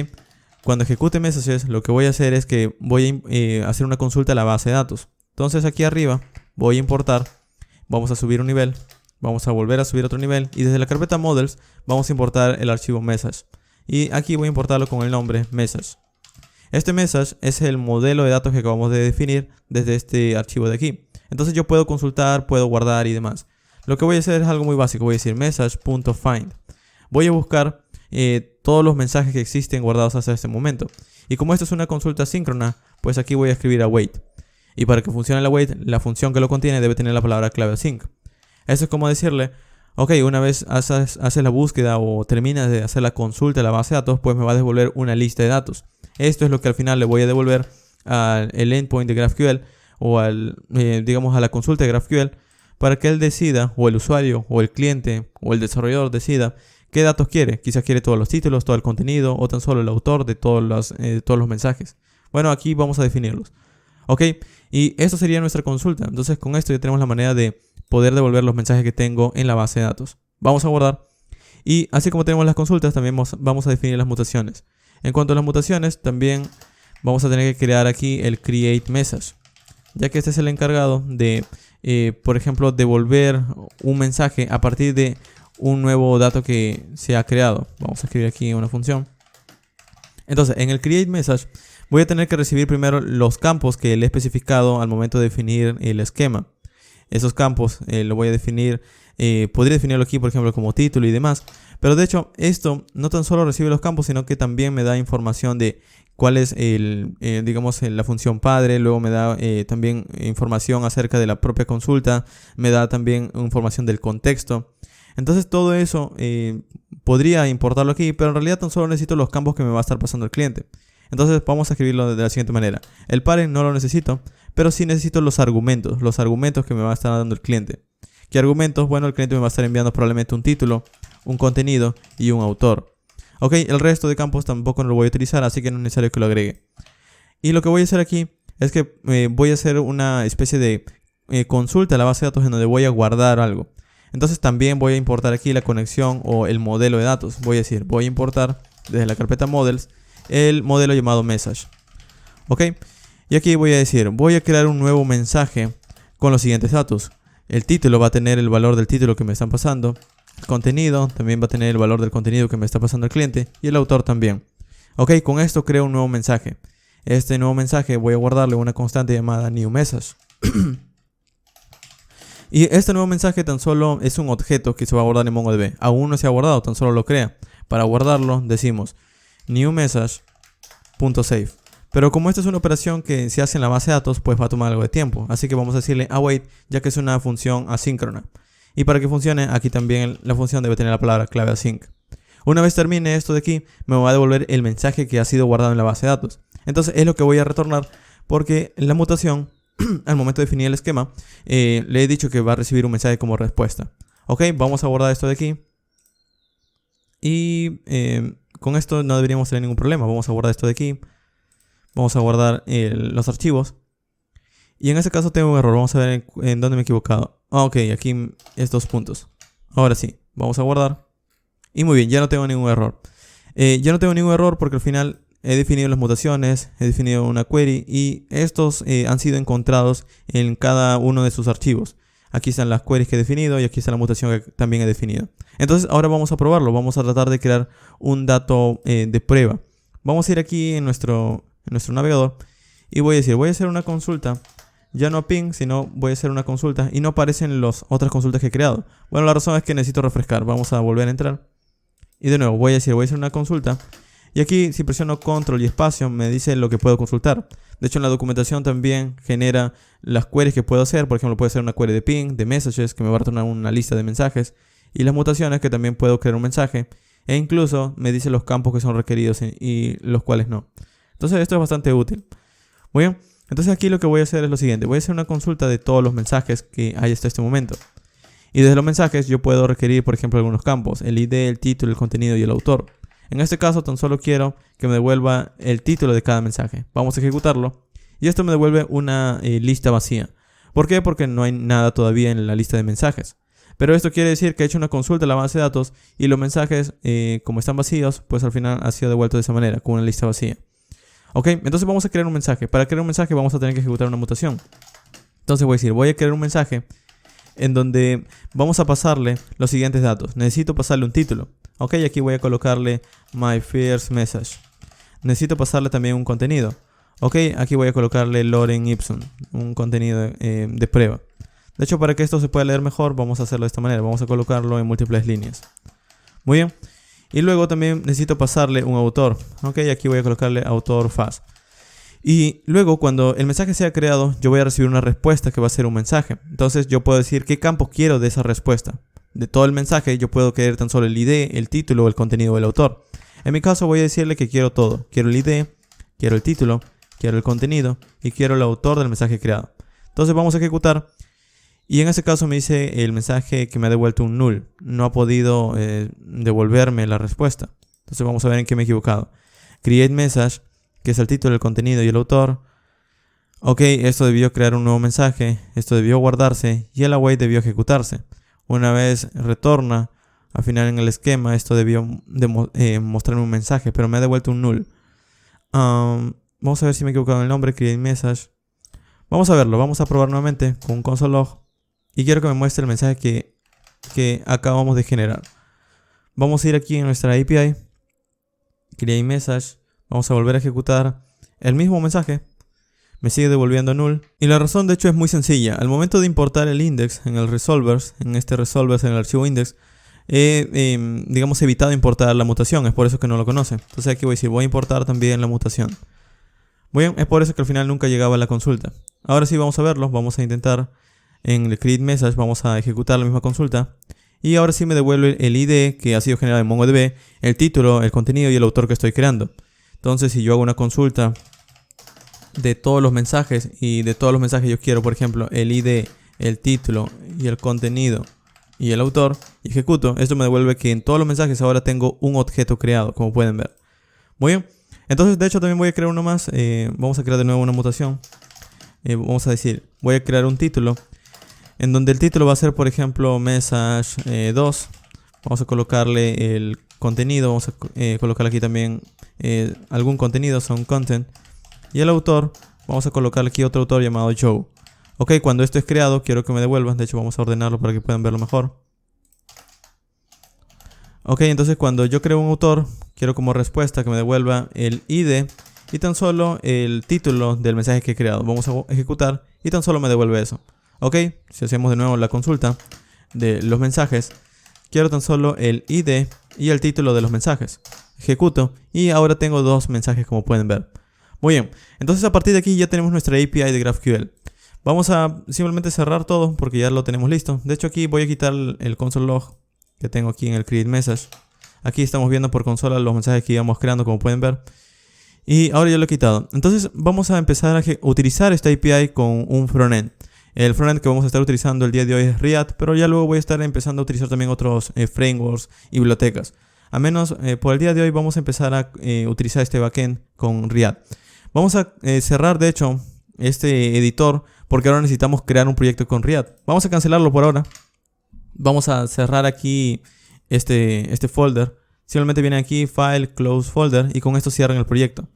cuando ejecute messages, lo que voy a hacer es que voy a hacer una consulta a la base de datos. Entonces aquí arriba voy a importar, vamos a subir un nivel, vamos a volver a subir otro nivel y desde la carpeta models vamos a importar el archivo message. Y aquí voy a importarlo con el nombre message. Este message es el modelo de datos que acabamos de definir desde este archivo de aquí. Entonces yo puedo consultar, puedo guardar y demás. Lo que voy a hacer es algo muy básico, voy a decir message.find. Voy a buscar todos los mensajes que existen guardados hasta este momento. Y como esto es una consulta síncrona, pues aquí voy a escribir await. Y para que funcione el await, la función que lo contiene debe tener la palabra clave async. Eso es como decirle, ok, una vez haces la búsqueda o terminas de hacer la consulta a la base de datos, pues me va a devolver una lista de datos. Esto es lo que al final le voy a devolver al endpoint de GraphQL o digamos a la consulta de GraphQL para que él decida, o el usuario, o el cliente, o el desarrollador decida qué datos quiere. Quizás quiere todos los títulos, todo el contenido, o tan solo el autor de todos los mensajes. Bueno, aquí vamos a definirlos. Ok, y esto sería nuestra consulta. Entonces con esto ya tenemos la manera de poder devolver los mensajes que tengo en la base de datos. Vamos a guardar. Y así como tenemos las consultas, también vamos a definir las mutaciones. En cuanto a las mutaciones, también vamos a tener que crear aquí el create message, ya que este es el encargado de, por ejemplo, devolver un mensaje a partir de un nuevo dato que se ha creado. Vamos a escribir aquí una función. Entonces, en el create message voy a tener que recibir primero los campos que le he especificado al momento de definir el esquema. Esos campos lo voy a definir, podría definirlo aquí, por ejemplo, como título y demás. Pero de hecho, esto no tan solo recibe los campos, sino que también me da información de cuál es digamos, la función padre. Luego me da también información acerca de la propia consulta. Me da también información del contexto. Entonces todo eso podría importarlo aquí, pero en realidad tan solo necesito los campos que me va a estar pasando el cliente. Entonces vamos a escribirlo de la siguiente manera. El parent no lo necesito, pero sí necesito los argumentos que me va a estar dando el cliente. ¿Qué argumentos? Bueno, el cliente me va a estar enviando probablemente un título, un contenido y un autor. Ok, el resto de campos tampoco no lo voy a utilizar, así que no es necesario que lo agregue. Y lo que voy a hacer aquí es que voy a hacer una especie de consulta a la base de datos en donde voy a guardar algo. Entonces también voy a importar aquí la conexión o el modelo de datos. Voy a decir, voy a importar desde la carpeta models el modelo llamado message. Ok, y aquí voy a decir, voy a crear un nuevo mensaje con los siguientes datos. El título va a tener el valor del título que me están pasando. El contenido también va a tener el valor del contenido que me está pasando el cliente. Y el autor también. Ok, con esto creo un nuevo mensaje. Este nuevo mensaje voy a guardarle una constante llamada new message. Y este nuevo mensaje tan solo es un objeto que se va a guardar en MongoDB. Aún no se ha guardado, tan solo lo crea. Para guardarlo decimos new message.save. Pero como esta es una operación que se hace en la base de datos, pues va a tomar algo de tiempo. Así que vamos a decirle await, ya que es una función asíncrona. Y para que funcione, aquí también la función debe tener la palabra clave async. Una vez termine esto de aquí, me va a devolver el mensaje que ha sido guardado en la base de datos. Entonces es lo que voy a retornar, porque la mutación, al momento de definir el esquema, le he dicho que va a recibir un mensaje como respuesta. Ok, vamos a guardar esto de aquí. Y con esto no deberíamos tener ningún problema. Vamos a guardar esto de aquí. Vamos a guardar los archivos. Y en este caso tengo un error. Vamos a ver en dónde me he equivocado. Ok, aquí es 2 puntos. Ahora sí, vamos a guardar. Y muy bien, ya no tengo ningún error. Ya no tengo ningún error porque al final he definido las mutaciones, he definido una query y estos han sido encontrados en cada uno de sus archivos. Aquí están las queries que he definido y aquí está la mutación que también he definido. Entonces ahora vamos a probarlo. Vamos a tratar de crear un dato de prueba. Vamos a ir aquí en nuestro navegador y voy a decir, voy a hacer una consulta. Ya no a ping, sino voy a hacer una consulta y no aparecen las otras consultas que he creado. Bueno, la razón es que necesito refrescar. Vamos a volver a entrar. Y de nuevo, voy a decir, voy a hacer una consulta. Y aquí, si presiono control y espacio, me dice lo que puedo consultar. De hecho, en la documentación también genera las queries que puedo hacer. Por ejemplo, puedo hacer una query de ping, de messages, que me va a retornar una lista de mensajes. Y las mutaciones, que también puedo crear un mensaje. E incluso me dice los campos que son requeridos y los cuales no. Entonces, esto es bastante útil. Muy bien. Entonces, aquí lo que voy a hacer es lo siguiente. Voy a hacer una consulta de todos los mensajes que hay hasta este momento. Y desde los mensajes yo puedo requerir, por ejemplo, algunos campos. El ID, el título, el contenido y el autor. En este caso, tan solo quiero que me devuelva el título de cada mensaje. Vamos a ejecutarlo. Y esto me devuelve una lista vacía. ¿Por qué? Porque no hay nada todavía en la lista de mensajes. Pero esto quiere decir que he hecho una consulta a la base de datos y los mensajes, como están vacíos, pues al final ha sido devuelto de esa manera, con una lista vacía. Ok, entonces vamos a crear un mensaje. Para crear un mensaje vamos a tener que ejecutar una mutación. Entonces voy a decir, voy a crear un mensaje en donde vamos a pasarle los siguientes datos. Necesito pasarle un título. Ok, aquí voy a colocarle my first message. Necesito pasarle también un contenido. Ok, aquí voy a colocarle lorem ipsum, un contenido de prueba. De hecho, para que esto se pueda leer mejor, vamos a hacerlo de esta manera. Vamos a colocarlo en múltiples líneas. Muy bien. Y luego también necesito pasarle un autor. Ok, aquí voy a colocarle autor fast. Y luego, cuando el mensaje sea creado, yo voy a recibir una respuesta que va a ser un mensaje. Entonces, yo puedo decir qué campos quiero de esa respuesta. De todo el mensaje, yo puedo querer tan solo el ID, el título o el contenido del autor. En mi caso, voy a decirle que quiero todo. Quiero el ID, quiero el título, quiero el contenido y quiero el autor del mensaje creado. Entonces, vamos a ejecutar. Y en este caso me dice el mensaje que me ha devuelto un null. No ha podido devolverme la respuesta. Entonces, vamos a ver en qué me he equivocado. Create message, que es el título, el contenido y el autor. Ok, esto debió crear un nuevo mensaje, esto debió guardarse y el await debió ejecutarse. Una vez retorna, al final en el esquema, esto debió mostrarme un mensaje, pero me ha devuelto un null. Vamos a ver si me he equivocado en el nombre, create message. Vamos a verlo, vamos a probar nuevamente con un console log. Y quiero que me muestre el mensaje que acabamos de generar. Vamos a ir aquí en nuestra API, create message. Vamos a volver a ejecutar el mismo mensaje. Me sigue devolviendo null. Y la razón de hecho es muy sencilla. Al momento de importar el index en el resolvers, en este resolvers en el archivo index, digamos evitado importar la mutación. Es por eso que no lo conoce. Entonces aquí voy a decir, voy a importar también la mutación. Muy bien, es por eso que al final nunca llegaba a la consulta. Ahora sí vamos a verlo. Vamos a intentar en el create message, vamos a ejecutar la misma consulta. Y ahora sí me devuelve el ID que ha sido generado en MongoDB, el título, el contenido y el autor que estoy creando. Entonces, si yo hago una consulta de todos los mensajes y de todos los mensajes yo quiero, por ejemplo, el ID, el título y el contenido y el autor, y ejecuto, esto me devuelve que en todos los mensajes ahora tengo un objeto creado, como pueden ver. Muy bien. Entonces, de hecho, también voy a crear uno más. Vamos a crear de nuevo una mutación. Vamos a decir, voy a crear un título en donde el título va a ser, por ejemplo, message 2. Vamos a colocarle el contenido, vamos a colocar aquí también algún contenido, son content. Y el autor, vamos a colocarle aquí otro autor llamado Joe. Ok, cuando esto es creado, quiero que me devuelvan. De hecho, vamos a ordenarlo para que puedan verlo mejor. Ok, entonces cuando yo creo un autor, quiero como respuesta que me devuelva el ID y tan solo el título del mensaje que he creado. Vamos a ejecutar y tan solo me devuelve eso. Ok, si hacemos de nuevo la consulta de los mensajes, quiero tan solo el ID y el título de los mensajes. Ejecuto y ahora tengo dos mensajes como pueden ver. Muy bien, entonces a partir de aquí ya tenemos nuestra API de GraphQL. Vamos a simplemente cerrar todo porque ya lo tenemos listo. De hecho aquí voy a quitar el console log que tengo aquí en el create message. Aquí estamos viendo por consola los mensajes que íbamos creando como pueden ver. Y ahora ya lo he quitado. Entonces vamos a empezar a utilizar esta API con un frontend. El frontend que vamos a estar utilizando el día de hoy es React, pero ya luego voy a estar empezando a utilizar también otros frameworks y bibliotecas. Al menos por el día de hoy vamos a empezar a utilizar este backend con React. Vamos a cerrar de hecho este editor porque ahora necesitamos crear un proyecto con React. Vamos a cancelarlo por ahora. Vamos a cerrar aquí este folder. Simplemente vienen aquí File, Close Folder y con esto cierran el proyecto.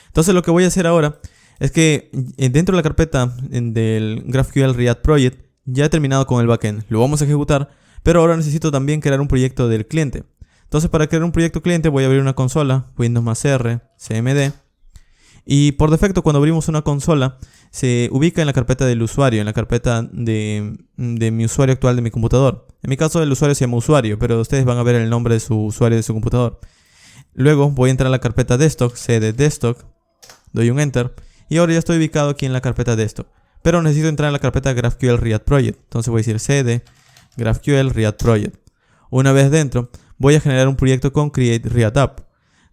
Entonces lo que voy a hacer ahora es que dentro de la carpeta del GraphQL React Project ya he terminado con el backend. Lo vamos a ejecutar, pero ahora necesito también crear un proyecto del cliente. Entonces para crear un proyecto cliente voy a abrir una consola, Windows más R, CMD. Y por defecto cuando abrimos una consola se ubica en la carpeta del usuario, en la carpeta de mi usuario actual de mi computador. En mi caso el usuario se llama usuario, pero ustedes van a ver el nombre de su usuario de su computador. Luego voy a entrar a la carpeta desktop, cd desktop, doy un enter y ahora ya estoy ubicado aquí en la carpeta desktop. Pero necesito entrar en la carpeta GraphQL React Project. Entonces voy a decir cd GraphQL React Project. Una vez dentro voy a generar un proyecto con Create React App.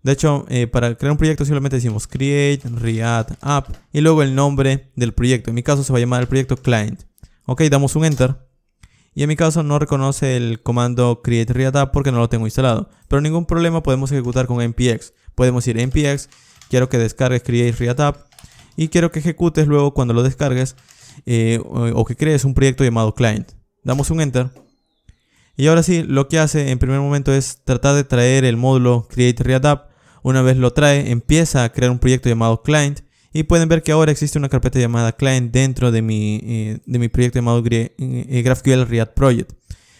De hecho, para crear un proyecto simplemente decimos Create React App y luego el nombre del proyecto. En mi caso se va a llamar el proyecto Client. Ok, damos un Enter. Y en mi caso no reconoce el comando Create React App porque no lo tengo instalado. Pero ningún problema, podemos ejecutar con npx. Podemos decir npx, quiero que descargues Create React App. Y quiero que ejecutes luego cuando lo descargues o que crees un proyecto llamado Client. Damos un Enter. Y ahora sí, lo que hace en primer momento es tratar de traer el módulo create React App. Una vez lo trae, empieza a crear un proyecto llamado client. Y pueden ver que ahora existe una carpeta llamada client dentro de mi proyecto llamado GraphQL React Project.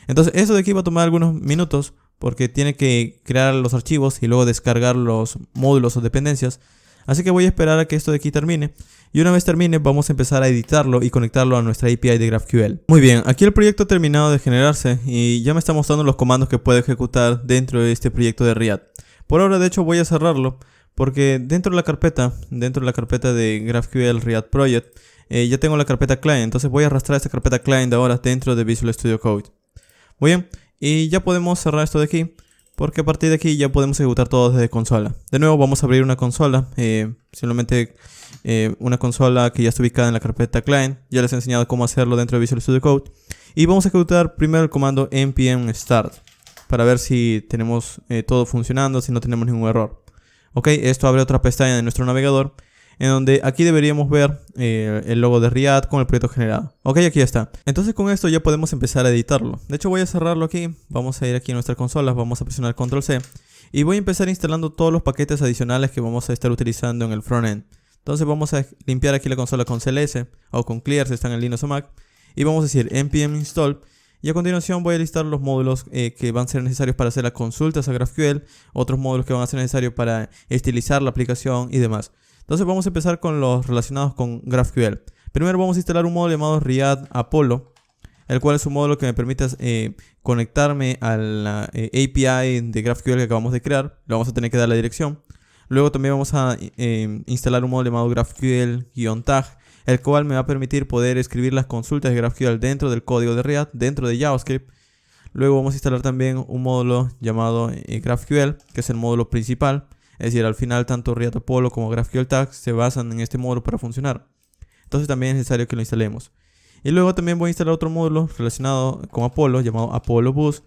Entonces eso de aquí va a tomar algunos minutos porque tiene que crear los archivos y luego descargar los módulos o dependencias. Así que voy a esperar a que esto de aquí termine. Y una vez termine vamos a empezar a editarlo y conectarlo a nuestra API de GraphQL. Muy bien, aquí el proyecto ha terminado de generarse y ya me está mostrando los comandos que puedo ejecutar dentro de este proyecto de React. Por ahora de hecho voy a cerrarlo porque dentro de la carpeta de GraphQL React Project ya tengo la carpeta client. Entonces voy a arrastrar esta carpeta client ahora dentro de Visual Studio Code. Muy bien, y ya podemos cerrar esto de aquí. Porque a partir de aquí ya podemos ejecutar todo desde consola. De nuevo vamos a abrir una consola. Simplemente una consola que ya está ubicada en la carpeta client. Ya les he enseñado cómo hacerlo dentro de Visual Studio Code. Y vamos a ejecutar primero el comando npm start. Para ver si tenemos todo funcionando, si no tenemos ningún error. Ok, esto abre otra pestaña de nuestro navegador. En donde aquí deberíamos ver el logo de React con el proyecto generado. Ok, aquí está. Entonces con esto ya podemos empezar a editarlo. De hecho voy a cerrarlo aquí. Vamos a ir aquí a nuestra consola. Vamos a presionar Control C. Y voy a empezar instalando todos los paquetes adicionales que vamos a estar utilizando en el frontend. Entonces vamos a limpiar aquí la consola con CLS o con Clear si están en Linux o Mac. Y vamos a decir npm install. Y a continuación voy a listar los módulos que van a ser necesarios para hacer las consultas a GraphQL. Otros módulos que van a ser necesarios para estilizar la aplicación y demás. Entonces vamos a empezar con los relacionados con GraphQL. Primero vamos a instalar un módulo llamado React Apollo, el cual es un módulo que me permite conectarme a la API de GraphQL que acabamos de crear. Le vamos a tener que dar la dirección. Luego también vamos a instalar un módulo llamado GraphQL-tag, el cual me va a permitir poder escribir las consultas de GraphQL dentro del código de React, dentro de JavaScript. Luego vamos a instalar también un módulo llamado GraphQL, que es el módulo principal. Es decir, al final tanto React Apollo como GraphQL Tags se basan en este módulo para funcionar. Entonces también es necesario que lo instalemos. Y luego también voy a instalar otro módulo relacionado con Apollo llamado Apollo Boost.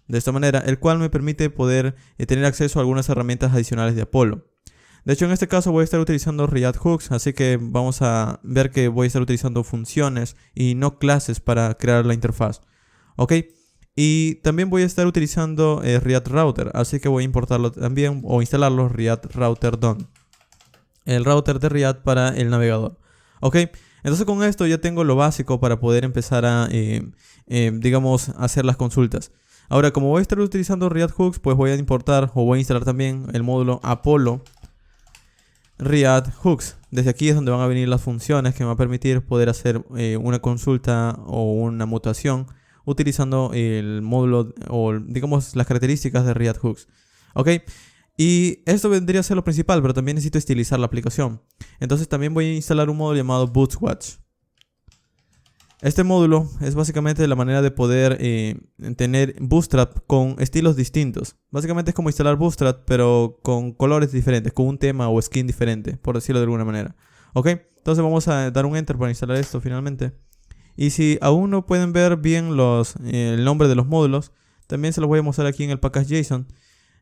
De esta manera, el cual me permite poder tener acceso a algunas herramientas adicionales de Apollo. De hecho, en este caso voy a estar utilizando React Hooks, así que vamos a ver que voy a estar utilizando funciones y no clases para crear la interfaz. ¿Ok? Y también voy a estar utilizando React Router, así que voy a importarlo también o instalarlo React Router Done. El router de React para el navegador. Ok, entonces con esto ya tengo lo básico para poder empezar a, digamos, hacer las consultas. Ahora, como voy a estar utilizando React Hooks, pues voy a importar o voy a instalar también el módulo Apollo React Hooks. Desde aquí es donde van a venir las funciones que me va a permitir poder hacer una consulta o una mutación utilizando el módulo o digamos las características de React Hooks. Ok, y esto vendría a ser lo principal, pero también necesito estilizar la aplicación. Entonces también voy a instalar un módulo llamado Bootwatch. Este módulo es básicamente la manera de poder tener Bootstrap con estilos distintos. Básicamente es como instalar Bootstrap pero con colores diferentes, con un tema o skin diferente, por decirlo de alguna manera. Ok, entonces vamos a dar un enter para instalar esto finalmente. Y si aún no pueden ver bien el nombre de los módulos, también se los voy a mostrar aquí en el package.json,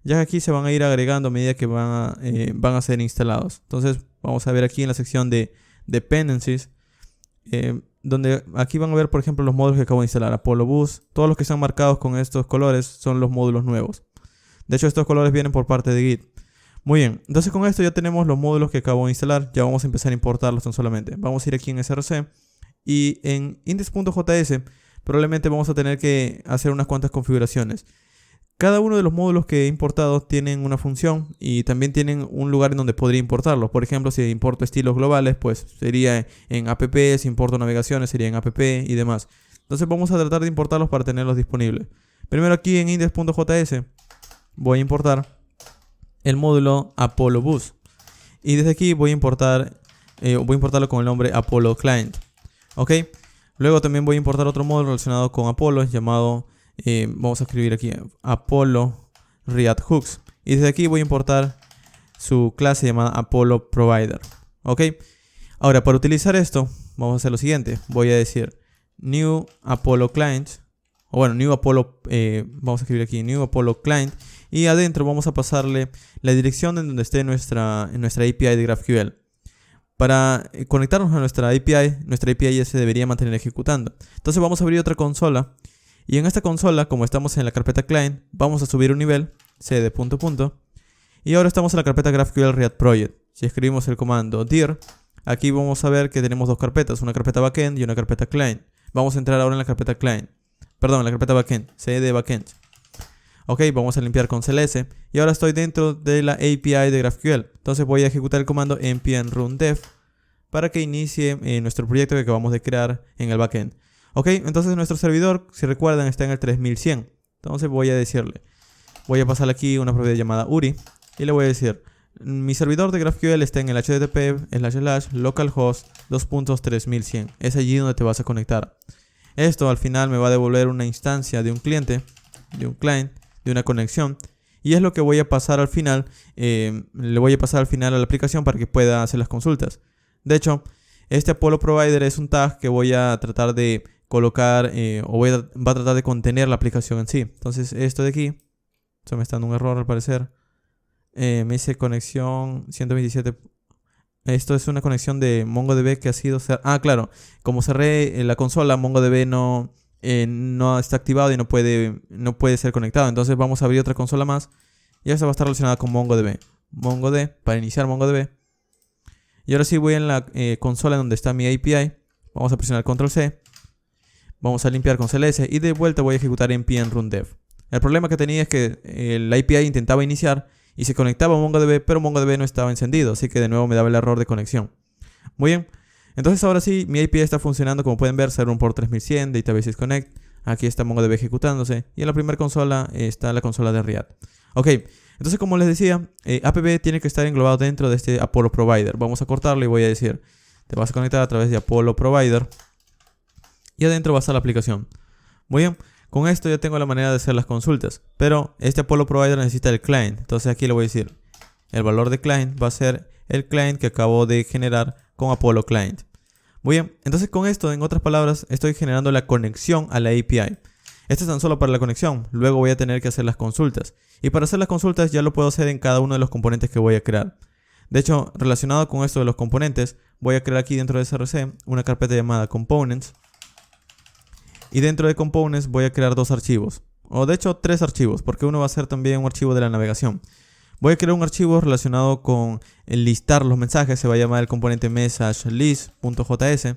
ya que aquí se van a ir agregando a medida que van a ser instalados. Entonces vamos a ver aquí en la sección de dependencies, donde aquí van a ver por ejemplo los módulos que acabo de instalar, Apollo Boost. Todos los que están marcados con estos colores son los módulos nuevos. De hecho estos colores vienen por parte de Git. Muy bien, entonces con esto ya tenemos los módulos que acabo de instalar. Ya vamos a empezar a importarlos tan solamente. Vamos a ir aquí en src. Y en index.js probablemente vamos a tener que hacer unas cuantas configuraciones. Cada uno de los módulos que he importado tienen una función y también tienen un lugar en donde podría importarlos. Por ejemplo, si importo estilos globales, pues sería en app. Si importo navegaciones, sería en app y demás. Entonces vamos a tratar de importarlos para tenerlos disponibles. Primero aquí en index.js voy a importar el módulo Apollo Boost. Y desde aquí voy a importarlo con el nombre Apollo Client. Ok, luego también voy a importar otro módulo relacionado con Apollo llamado, vamos a escribir aquí, Apollo React Hooks. Y desde aquí voy a importar su clase llamada Apollo Provider. Ok, ahora para utilizar esto, vamos a hacer lo siguiente. Voy a decir New Apollo Client, o bueno, New Apollo, vamos a escribir aquí New Apollo Client. Y adentro vamos a pasarle la dirección en donde esté nuestra API de GraphQL. Para conectarnos a nuestra API ya se debería mantener ejecutando. Entonces vamos a abrir otra consola Y en esta consola, como estamos en la carpeta client, vamos a subir un nivel, cd punto punto. Y ahora estamos en la carpeta GraphQL React Project. Si escribimos el comando dir, aquí vamos a ver que tenemos dos carpetas, una carpeta backend y una carpeta client. Vamos a entrar ahora en la carpeta client. Perdón, en la carpeta backend, cd backend. Ok, vamos a limpiar con cls. Y ahora estoy dentro de la API de GraphQL. Entonces voy a ejecutar el comando npm run dev para que inicie nuestro proyecto que acabamos de crear en el backend. Ok, entonces nuestro servidor, si recuerdan, está en el 3100. Entonces voy a decirle, voy a pasarle aquí una propiedad llamada URI. Y le voy a decir, mi servidor de GraphQL está en el http://localhost 2.3100. Es allí donde te vas a conectar. Esto al final me va a devolver una instancia de un cliente, de un client, de una conexión. Y es lo que voy a pasar al final. Le voy a pasar al final a la aplicación para que pueda hacer las consultas. De hecho, este Apollo Provider es un tag que voy a tratar de colocar va a tratar de contener la aplicación en sí. Entonces esto de aquí, se me está dando un error al parecer. Me dice conexión 127. Esto es una conexión de MongoDB que ha sido... claro. Como cerré la consola, MongoDB no está activado y no puede ser conectado. Entonces vamos a abrir otra consola más. Y esta va a estar relacionada con MongoDB. MongoDB, para iniciar MongoDB. Y ahora sí voy en la consola donde está mi API. Vamos a presionar Control C. Vamos a limpiar con cls. Y de vuelta voy a ejecutar npm run dev. El problema que tenía es que la API intentaba iniciar y se conectaba a MongoDB, pero MongoDB no estaba encendido, así que de nuevo me daba el error de conexión. Muy bien, entonces ahora sí, mi API está funcionando, como pueden ver, server port 3100, Databases Connect, aquí está MongoDB ejecutándose, y en la primera consola está la consola de React. Ok, entonces como les decía, app tiene que estar englobado dentro de este Apollo Provider. Vamos a cortarlo y voy a decir, te vas a conectar a través de Apollo Provider, y adentro va a estar la aplicación. Muy bien. Con esto ya tengo la manera de hacer las consultas, pero este Apollo Provider necesita el client. Entonces aquí le voy a decir, el valor de client va a ser el client que acabo de generar con Apollo Client. Muy bien, entonces con esto, en otras palabras, estoy generando la conexión a la API. Esto es tan solo para la conexión, luego voy a tener que hacer las consultas. Y para hacer las consultas ya lo puedo hacer en cada uno de los componentes que voy a crear. De hecho, relacionado con esto de los componentes, voy a crear aquí dentro de SRC una carpeta llamada Components. Y dentro de Components voy a crear dos archivos. O de hecho 3 archivos, porque uno va a ser también un archivo de la navegación. Voy a crear un archivo relacionado con el listar los mensajes. Se va a llamar el componente messageList.js.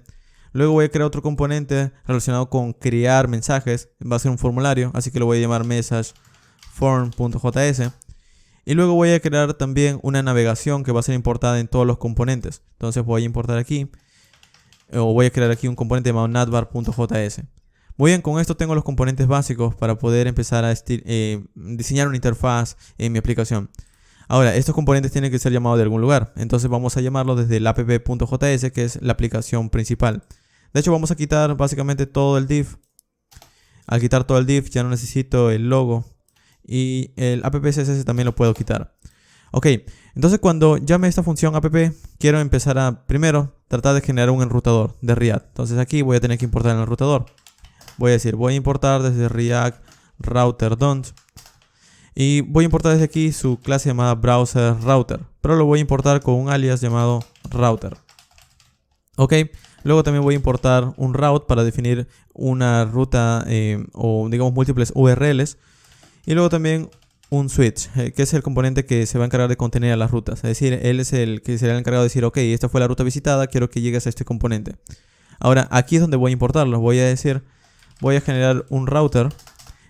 Luego voy a crear otro componente relacionado con crear mensajes. Va a ser un formulario, así que lo voy a llamar messageForm.js. Y luego voy a crear también una navegación que va a ser importada en todos los componentes. Entonces voy a importar aquí, o voy a crear aquí un componente llamado navbar.js. Muy bien, con esto tengo los componentes básicos para poder empezar a diseñar una interfaz en mi aplicación. Ahora, estos componentes tienen que ser llamados de algún lugar. Entonces vamos a llamarlo desde el app.js, que es la aplicación principal. De hecho, vamos a quitar básicamente todo el div. Al quitar todo el div ya no necesito el logo. Y el app.css también lo puedo quitar. Ok, entonces cuando llame esta función app, quiero empezar a, primero, tratar de generar un enrutador de React. Entonces aquí voy a tener que importar el enrutador. Voy a decir, voy a importar desde React Router Don't. Y voy a importar desde aquí su clase llamada Browser Router. Pero lo voy a importar con un alias llamado Router. Ok, luego también voy a importar un route para definir una ruta o digamos múltiples URLs. Y luego también un switch, que es el componente que se va a encargar de contener a las rutas. Es decir, él es el que será el encargado de decir, ok, esta fue la ruta visitada, quiero que llegues a este componente. Ahora, aquí es donde voy a importarlo. Voy a decir, voy a generar un router.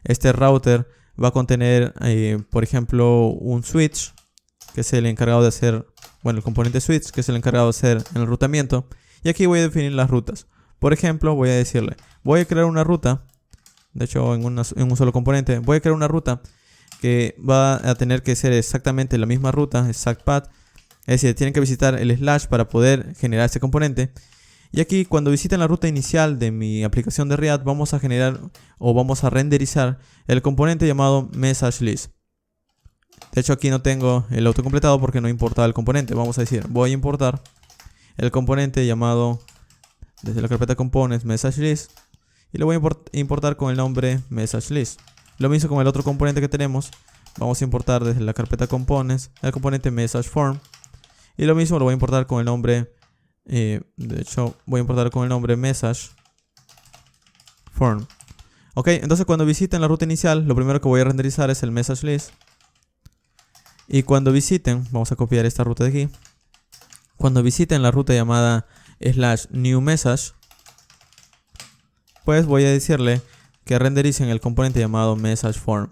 Este router va a contener, por ejemplo, un switch, que es el encargado de hacer, bueno, el componente switch, que es el encargado de hacer el enrutamiento. Y aquí voy a definir las rutas. Por ejemplo, voy a decirle, voy a crear una ruta, de hecho en un solo componente, voy a crear una ruta que va a tener que ser exactamente la misma ruta, exact path. Es decir, tienen que visitar el slash para poder generar este componente. Y aquí cuando visiten la ruta inicial de mi aplicación de React, vamos a generar o vamos a renderizar el componente llamado MessageList. De hecho aquí no tengo el autocompletado porque no he importado el componente. Vamos a decir, voy a importar el componente llamado desde la carpeta Components MessageList. Y lo voy a importar con el nombre MessageList. Lo mismo con el otro componente que tenemos. Vamos a importar desde la carpeta Components el componente MessageForm. Y lo mismo lo voy a importar con el nombre, de hecho voy a importar con el nombre MessageForm. Ok, entonces cuando visiten la ruta inicial, lo primero que voy a renderizar es el message list. Y cuando visiten, vamos a copiar esta ruta de aquí. Cuando visiten la ruta llamada /new_message, pues voy a decirle que rendericen el componente llamado message_form.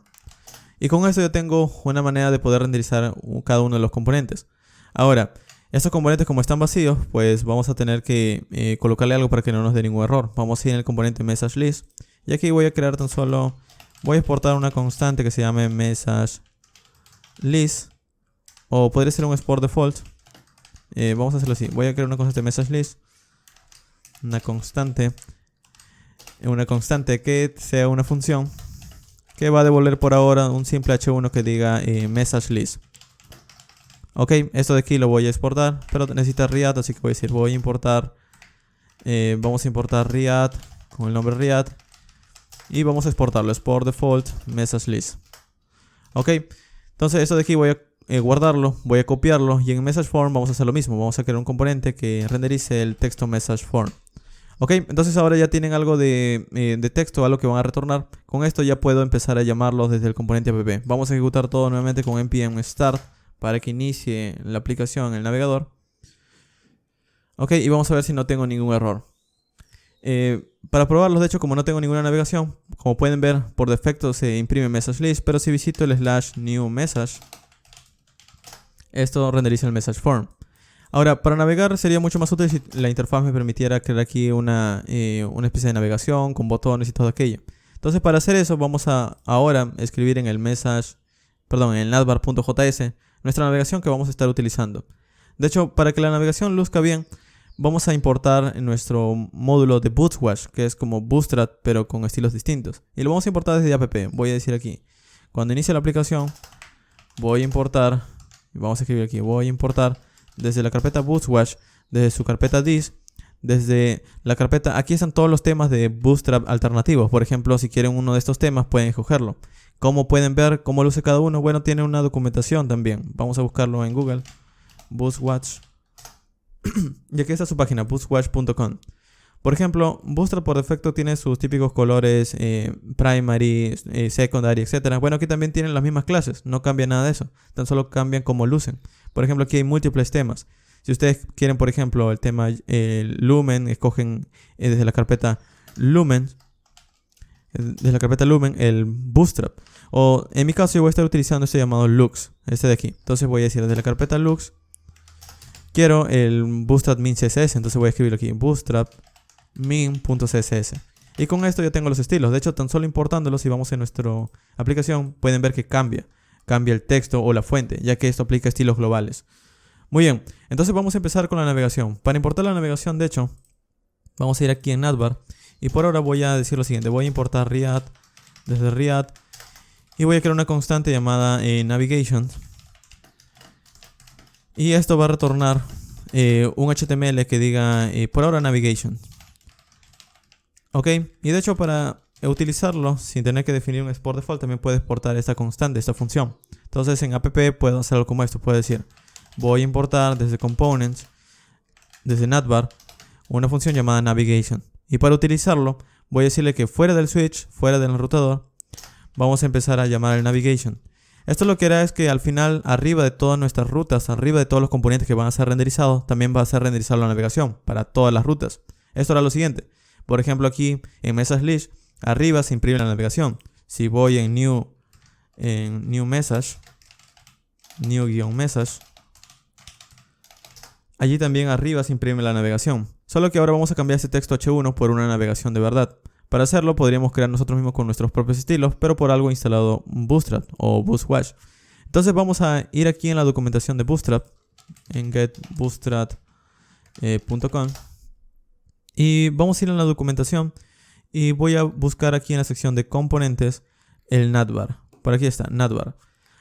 Y con esto yo tengo una manera de poder renderizar cada uno de los componentes. Ahora, estos componentes como están vacíos, pues vamos a tener que colocarle algo para que no nos dé ningún error. Vamos a ir en el componente message list. Y aquí voy a crear tan solo, voy a exportar una constante que se llame message list. O podría ser un export default. Vamos a hacerlo así. Voy a crear una constante message list. Una constante que sea una función que va a devolver por ahora un simple h1 que diga message list. Ok, esto de aquí lo voy a exportar, pero necesita readd, así que voy a decir voy a importar. Vamos a importar readd con el nombre readd y vamos a exportarlo, export default message list. Ok, entonces esto de aquí voy a guardarlo, voy a copiarlo y en message form vamos a hacer lo mismo. Vamos a crear un componente que renderice el texto message form. Ok, entonces ahora ya tienen algo de texto, algo que van a retornar. Con esto ya puedo empezar a llamarlos desde el componente app. Vamos a ejecutar todo nuevamente con npm start para que inicie la aplicación en el navegador. Ok, y vamos a ver si no tengo ningún error. Para probarlos, de hecho, como no tengo ninguna navegación, como pueden ver, por defecto se imprime message list, pero si visito el /new_message, esto renderiza el message form. Ahora, para navegar sería mucho más útil si la interfaz me permitiera crear aquí una especie de navegación con botones y todo aquello. Entonces, para hacer eso, vamos a ahora escribir en el en el navbar.js nuestra navegación que vamos a estar utilizando. De hecho, para que la navegación luzca bien, vamos a importar nuestro módulo de Bootstrap, que es como Bootstrap, pero con estilos distintos. Y lo vamos a importar desde app. Voy a decir aquí, cuando inicie la aplicación, voy a importar, vamos a escribir aquí, voy a importar desde la carpeta Bootstrap, desde su carpeta dis, desde la carpeta, aquí están todos los temas de Bootstrap alternativos. Por ejemplo, si quieren uno de estos temas, pueden escogerlo. ¿Cómo pueden ver cómo luce cada uno? Bueno, tiene una documentación también. Vamos a buscarlo en Google. Bootstrap. Y aquí está su página, bootstrap.com. Por ejemplo, Bootstrap por defecto tiene sus típicos colores primary, secondary, etc. Bueno, aquí también tienen las mismas clases, no cambia nada de eso, tan solo cambian cómo lucen. Por ejemplo, aquí hay múltiples temas. Si ustedes quieren, por ejemplo, el tema Lumen, escogen desde la carpeta Lumen, el Bootstrap. O en mi caso yo voy a estar utilizando este llamado Lux, este de aquí. Entonces voy a decir desde la carpeta Lux, quiero el Bootstrap min CSS, entonces voy a escribir aquí Bootstrap min.css. Y con esto ya tengo los estilos. De hecho, tan solo importándolos, si vamos en nuestra aplicación, pueden ver que cambia el texto o la fuente, ya que esto aplica estilos globales. Muy bien, entonces vamos a empezar con la navegación. Para importar la navegación, de hecho, vamos a ir aquí en Navbar. Y por ahora voy a decir lo siguiente. Voy a importar readd desde readd. Y voy a crear una constante llamada navigation. Y esto va a retornar un HTML que diga por ahora navigation. Ok, y de hecho para utilizarlo sin tener que definir un export default también puedo exportar esta constante, esta función. Entonces en app puedo hacer algo como esto. Puedo decir voy a importar desde components, desde navbar, una función llamada navigation. Y para utilizarlo voy a decirle que fuera del switch, fuera del enrutador, vamos a empezar a llamar el navigation. Esto lo que hará es que al final, arriba de todas nuestras rutas, arriba de todos los componentes que van a ser renderizados, también va a ser renderizada la navegación para todas las rutas. Esto hará lo siguiente. Por ejemplo, aquí en message list, arriba se imprime la navegación. Si voy en new_message, allí también arriba se imprime la navegación. Solo que ahora vamos a cambiar este texto h1 por una navegación de verdad. Para hacerlo podríamos crear nosotros mismos con nuestros propios estilos, pero por algo instalado Bootstrap o Bootstrap. Entonces vamos a ir aquí en la documentación de Bootstrap, en getbootstrap.com, y vamos a ir en la documentación y voy a buscar aquí en la sección de componentes el navbar. Por aquí está, navbar.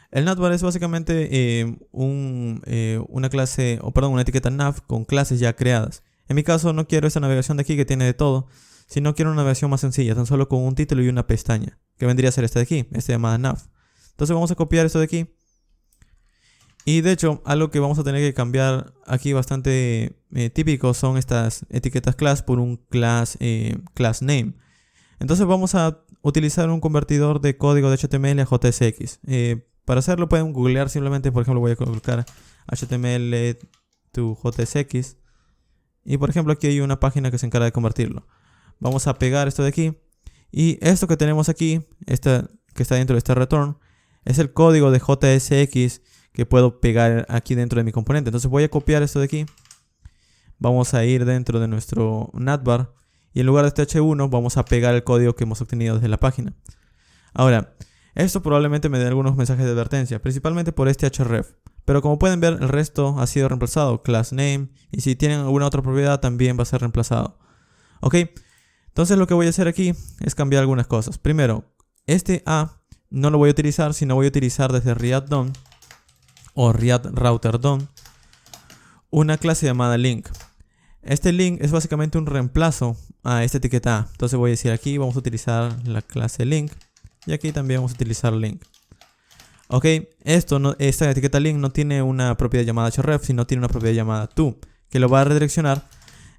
El navbar es básicamente una clase, una etiqueta nav con clases ya creadas. En mi caso no quiero esa navegación de aquí que tiene de todo, sino quiero una navegación más sencilla, tan solo con un título y una pestaña, que vendría a ser esta de aquí, esta llamada nav. Entonces vamos a copiar esto de aquí. Y de hecho, algo que vamos a tener que cambiar aquí bastante típico son estas etiquetas class por un class name. Entonces vamos a utilizar un convertidor de código de HTML a JSX. Para hacerlo pueden googlear simplemente, por ejemplo voy a colocar HTML to JSX. Y por ejemplo aquí hay una página que se encarga de convertirlo. Vamos a pegar esto de aquí. Y esto que tenemos aquí, que está dentro de este return, es el código de JSX que puedo pegar aquí dentro de mi componente. Entonces voy a copiar esto de aquí. Vamos a ir dentro de nuestro navbar. Y en lugar de este H1 vamos a pegar el código que hemos obtenido desde la página. Ahora, esto probablemente me dé algunos mensajes de advertencia, principalmente por este href. Pero como pueden ver, el resto ha sido reemplazado. Class name. Y si tienen alguna otra propiedad también va a ser reemplazado. Ok. Entonces lo que voy a hacer aquí es cambiar algunas cosas. Primero, este A no lo voy a utilizar, sino voy a utilizar desde React DOM o React Router DOM una clase llamada link. Este link es básicamente un reemplazo a esta etiqueta A. Entonces voy a decir aquí vamos a utilizar la clase link y aquí también vamos a utilizar link. Ok, esta etiqueta link no tiene una propiedad llamada href, sino tiene una propiedad llamada to, que lo va a redireccionar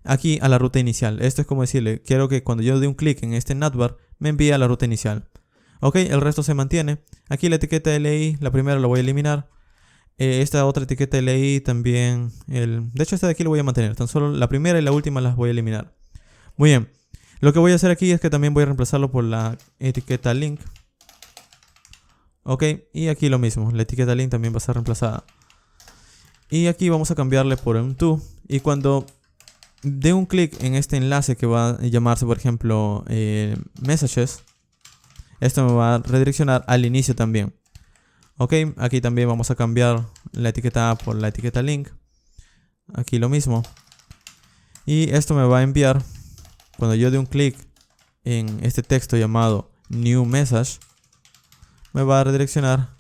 aquí a la ruta inicial. Esto es como decirle, quiero que cuando yo dé un clic en este navbar, me envíe a la ruta inicial. Ok, el resto se mantiene. Aquí la etiqueta LI, la primera la voy a eliminar. Esta otra etiqueta LI también, de hecho esta de aquí lo voy a mantener. Tan solo la primera y la última las voy a eliminar. Muy bien, lo que voy a hacer aquí es que también voy a reemplazarlo por la etiqueta link. Ok, y aquí lo mismo, la etiqueta link también va a ser reemplazada. Y aquí vamos a cambiarle por un to. Y cuando dé un clic en este enlace que va a llamarse, por ejemplo, messages, esto me va a redireccionar al inicio también. Ok, aquí también vamos a cambiar la etiqueta A por la etiqueta link. Aquí lo mismo. Y esto me va a enviar, cuando yo dé un clic en este texto llamado new message, me va a redireccionar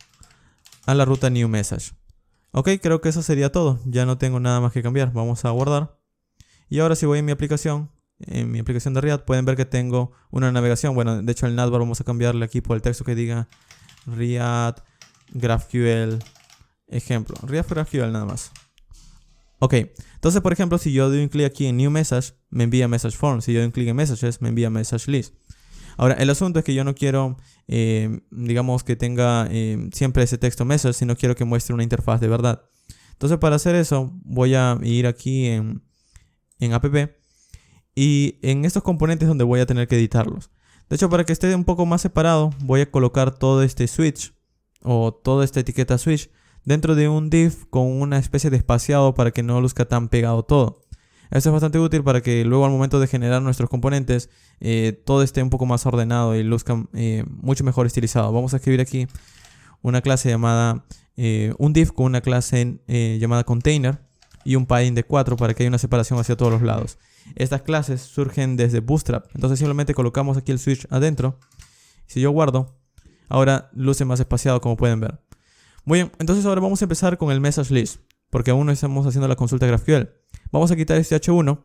a la ruta new message. Ok, creo que eso sería todo. Ya no tengo nada más que cambiar. Vamos a guardar. Y ahora si voy en mi aplicación de React, pueden ver que tengo una navegación. Bueno, de hecho el navbar vamos a cambiarle aquí por el texto que diga React GraphQL ejemplo. React GraphQL nada más. Ok, entonces por ejemplo si yo doy un clic aquí en New Message, me envía Message Form. Si yo doy un clic en Messages, me envía Message List. Ahora, el asunto es que yo no quiero, digamos que tenga siempre ese texto message, sino quiero que muestre una interfaz de verdad. Entonces para hacer eso, voy a ir aquí en app y en estos componentes donde voy a tener que editarlos. De hecho, para que esté un poco más separado, voy a colocar todo este switch o toda esta etiqueta switch dentro de un div con una especie de espaciado para que no luzca tan pegado todo. Esto es bastante útil para que luego al momento de generar nuestros componentes todo esté un poco más ordenado y luzca mucho mejor estilizado. Vamos a escribir aquí una clase llamada, un div con una clase llamada container y un padding de 4 para que haya una separación hacia todos los lados. Estas clases surgen desde Bootstrap, entonces simplemente colocamos aquí el switch adentro. Si yo guardo, ahora luce más espaciado como pueden ver. Muy bien, entonces ahora vamos a empezar con el message list, porque aún no estamos haciendo la consulta GraphQL. Vamos a quitar este H1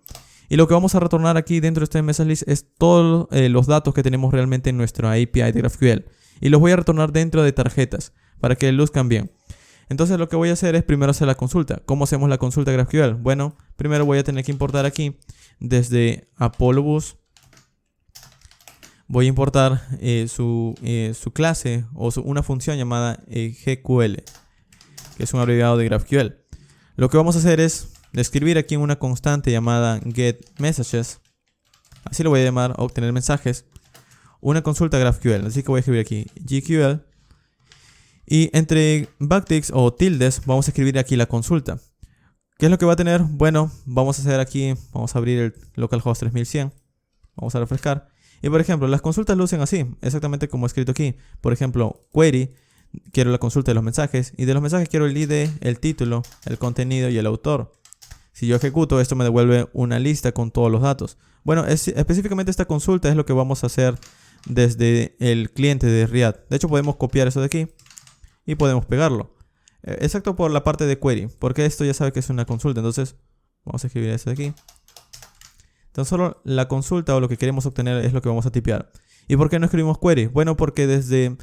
y lo que vamos a retornar aquí dentro de este message list es todos los datos que tenemos realmente en nuestra API de GraphQL. Y los voy a retornar dentro de tarjetas para que luzcan bien. Entonces lo que voy a hacer es primero hacer la consulta. ¿Cómo hacemos la consulta GraphQL? Bueno, primero voy a tener que importar aquí desde Apollo Bus. Voy a importar su clase o una función llamada GQL, que es un abreviado de GraphQL. Lo que vamos a hacer es escribir aquí una constante llamada getMessages. Así lo voy a llamar, obtener mensajes. Una consulta GraphQL. Así que voy a escribir aquí GQL. Y entre backticks o tildes vamos a escribir aquí la consulta. ¿Qué es lo que va a tener? Bueno, vamos a hacer aquí, vamos a abrir el localhost 3100. Vamos a refrescar. Y por ejemplo, las consultas lucen así, exactamente como escrito aquí. Por ejemplo, query, quiero la consulta de los mensajes. Y de los mensajes quiero el ID, el título, el contenido y el autor. Si yo ejecuto, esto me devuelve una lista con todos los datos. Bueno, específicamente esta consulta es lo que vamos a hacer desde el cliente de React. De hecho, podemos copiar eso de aquí y podemos pegarlo. Exacto por la parte de query, porque esto ya sabe que es una consulta. Entonces, vamos a escribir eso de aquí. Tan solo la consulta o lo que queremos obtener es lo que vamos a tipear. ¿Y por qué no escribimos query? Bueno, porque desde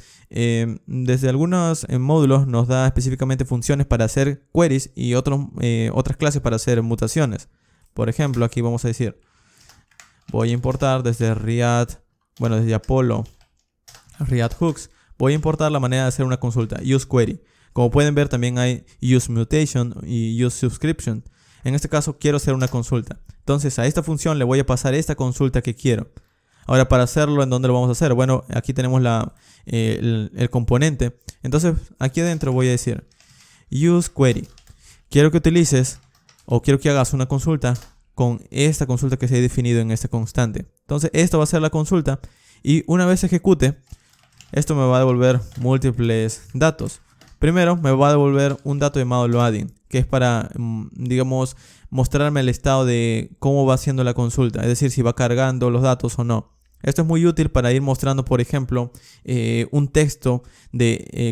algunos módulos nos da específicamente funciones para hacer queries y otras clases para hacer mutaciones. Por ejemplo, aquí vamos a decir, voy a importar desde React bueno, desde Apollo React Hooks, voy a importar la manera de hacer una consulta, useQuery. Como pueden ver, también hay useMutation y useSubscription. En este caso quiero hacer una consulta. Entonces a esta función le voy a pasar esta consulta que quiero. Ahora, para hacerlo, ¿en dónde lo vamos a hacer? Bueno, aquí tenemos el componente. Entonces aquí adentro voy a decir useQuery. Quiero que utilices o quiero que hagas una consulta con esta consulta que se ha definido en este constante. Entonces esto va a ser la consulta y una vez ejecute, esto me va a devolver múltiples datos. Primero me va a devolver un dato llamado loading, que es para, digamos, mostrarme el estado de cómo va haciendo la consulta, es decir, si va cargando los datos o no. Esto es muy útil para ir mostrando, por ejemplo, un texto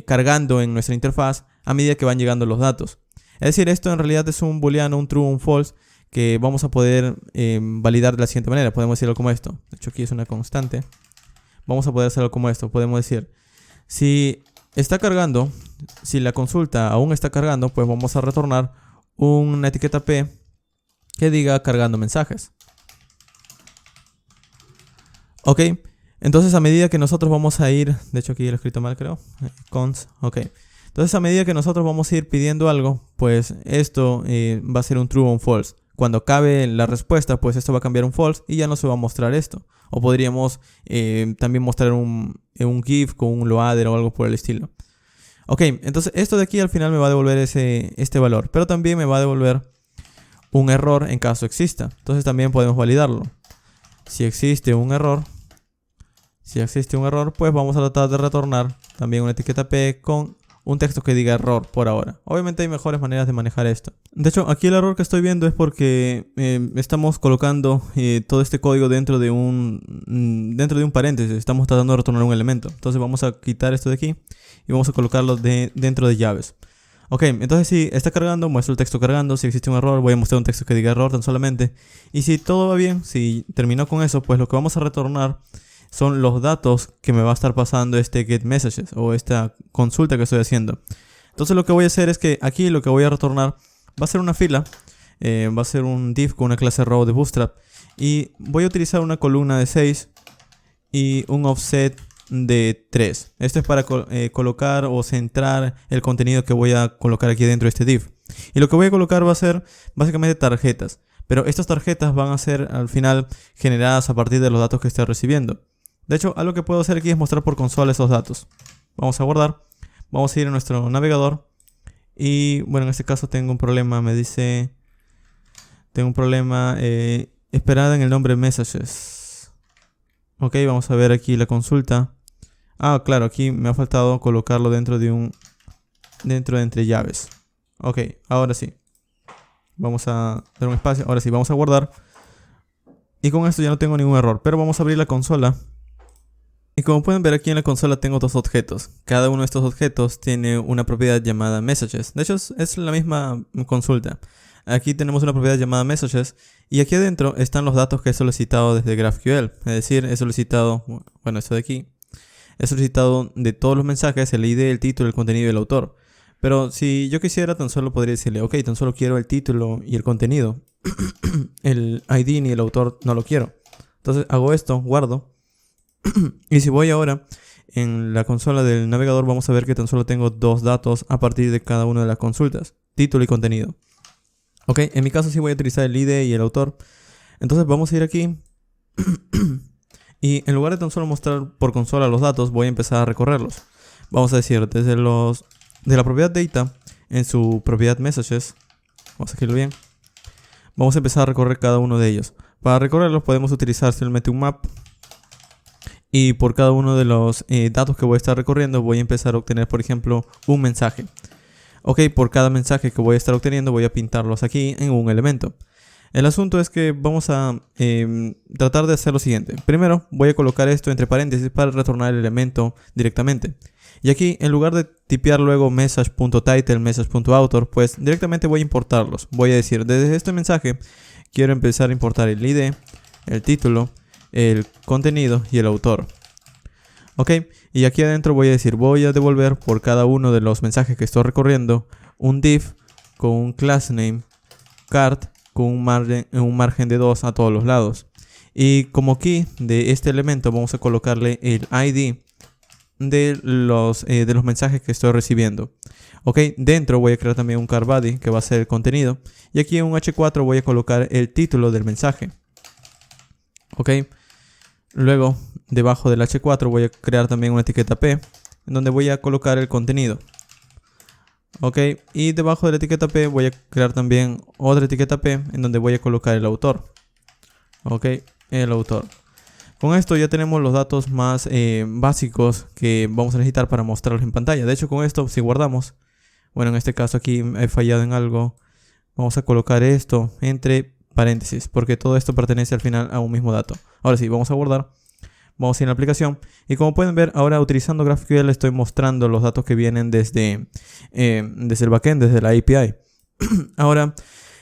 cargando en nuestra interfaz a medida que van llegando los datos. Es decir, esto en realidad es un booleano, un true o un false, que vamos a poder validar de la siguiente manera. Podemos decirlo como esto. De hecho, aquí es una constante. Vamos a poder hacerlo como esto. Podemos decir, si está cargando, si la consulta aún está cargando, pues vamos a retornar una etiqueta P que diga cargando mensajes. Ok, entonces a medida que nosotros vamos a ir, de hecho aquí lo he escrito mal creo, cons, ok. Entonces a medida que nosotros vamos a ir pidiendo algo, pues esto va a ser un true o un false. Cuando acabe la respuesta, pues esto va a cambiar un false y ya no se va a mostrar esto. O podríamos también mostrar un GIF con un loader o algo por el estilo. Ok, entonces esto de aquí al final me va a devolver este valor, pero también me va a devolver un error en caso exista. Entonces también podemos validarlo. Si existe un error, pues vamos a tratar de retornar también una etiqueta P con un texto que diga error por ahora. Obviamente hay mejores maneras de manejar esto. De hecho, aquí el error que estoy viendo es porque estamos colocando todo este código dentro de un paréntesis. Estamos tratando de retornar un elemento. Entonces vamos a quitar esto de aquí y vamos a colocarlo dentro de llaves. Ok, entonces si está cargando, muestro el texto cargando. Si existe un error, voy a mostrar un texto que diga error tan solamente. Y si todo va bien, si terminó con eso, pues lo que vamos a retornar son los datos que me va a estar pasando este getMessages o esta consulta que estoy haciendo. Entonces lo que voy a hacer es que aquí lo que voy a retornar va a ser una fila, va a ser un div con una clase row de Bootstrap y voy a utilizar una columna de 6 y un offset de 3. Esto es para colocar o centrar el contenido que voy a colocar aquí dentro de este div. Y lo que voy a colocar va a ser básicamente tarjetas, pero estas tarjetas van a ser al final generadas a partir de los datos que estoy recibiendo. De hecho, algo que puedo hacer aquí es mostrar por consola esos datos. Vamos a guardar. Vamos a ir a nuestro navegador. Y bueno, en este caso tengo un problema. Me dice... Tengo un problema esperada en el nombre messages. Ok, vamos a ver aquí la consulta. Ah, claro, aquí me ha faltado colocarlo dentro de entre llaves. Ok, ahora sí. Vamos a dar un espacio. Ahora sí, vamos a guardar. Y con esto ya no tengo ningún error. Pero vamos a abrir la consola. Y como pueden ver aquí en la consola tengo dos objetos. Cada uno de estos objetos tiene una propiedad llamada messages. De hecho es la misma consulta. Aquí tenemos una propiedad llamada messages. Y aquí adentro están los datos que he solicitado desde GraphQL. Es decir, he solicitado, bueno, esto de aquí. He solicitado de todos los mensajes el ID, el título, el contenido y el autor. Pero si yo quisiera, tan solo podría decirle, ok, tan solo quiero el título y el contenido. El ID ni el autor no lo quiero. Entonces hago esto, guardo. Y si voy ahora en la consola del navegador, vamos a ver que tan solo tengo dos datos a partir de cada una de las consultas. Título y contenido. Ok, en mi caso sí voy a utilizar el ID y el autor. Entonces vamos a ir aquí. Y en lugar de tan solo mostrar por consola los datos, voy a empezar a recorrerlos. Vamos a decir, desde de la propiedad data, en su propiedad messages, vamos a escribirlo bien, vamos a empezar a recorrer cada uno de ellos. Para recorrerlos podemos utilizar simplemente un map. Y por cada uno de los datos que voy a estar recorriendo, voy a empezar a obtener, por ejemplo, un mensaje. Ok, por cada mensaje que voy a estar obteniendo, voy a pintarlos aquí en un elemento. El asunto es que vamos a tratar de hacer lo siguiente. Primero, voy a colocar esto entre paréntesis para retornar el elemento directamente. Y aquí, en lugar de tipear luego message.title, message.author, pues directamente voy a importarlos. Voy a decir, desde este mensaje, quiero empezar a importar el ID, el título, el contenido y el autor. Ok, y aquí adentro voy a decir, voy a devolver por cada uno de los mensajes que estoy recorriendo un div con un class name card con un margen de 2 a todos los lados. Y como key de este elemento vamos a colocarle el ID de los mensajes que estoy recibiendo. Ok, dentro voy a crear también un card_body que va a ser el contenido. Y aquí en un h4 voy a colocar el título del mensaje. Ok, luego debajo del h4 voy a crear también una etiqueta p en donde voy a colocar el contenido. Ok, y debajo de la etiqueta p voy a crear también otra etiqueta p en donde voy a colocar el autor. Ok, el autor. Con esto ya tenemos los datos más básicos que vamos a necesitar para mostrarlos en pantalla. De hecho, con esto, si guardamos, bueno, en este caso aquí he fallado en algo, vamos a colocar esto entre paréntesis, porque todo esto pertenece al final a un mismo dato. Ahora sí, vamos a guardar, vamos a ir a la aplicación, y como pueden ver, ahora utilizando GraphQL estoy mostrando los datos que vienen desde el backend, desde la API. Ahora,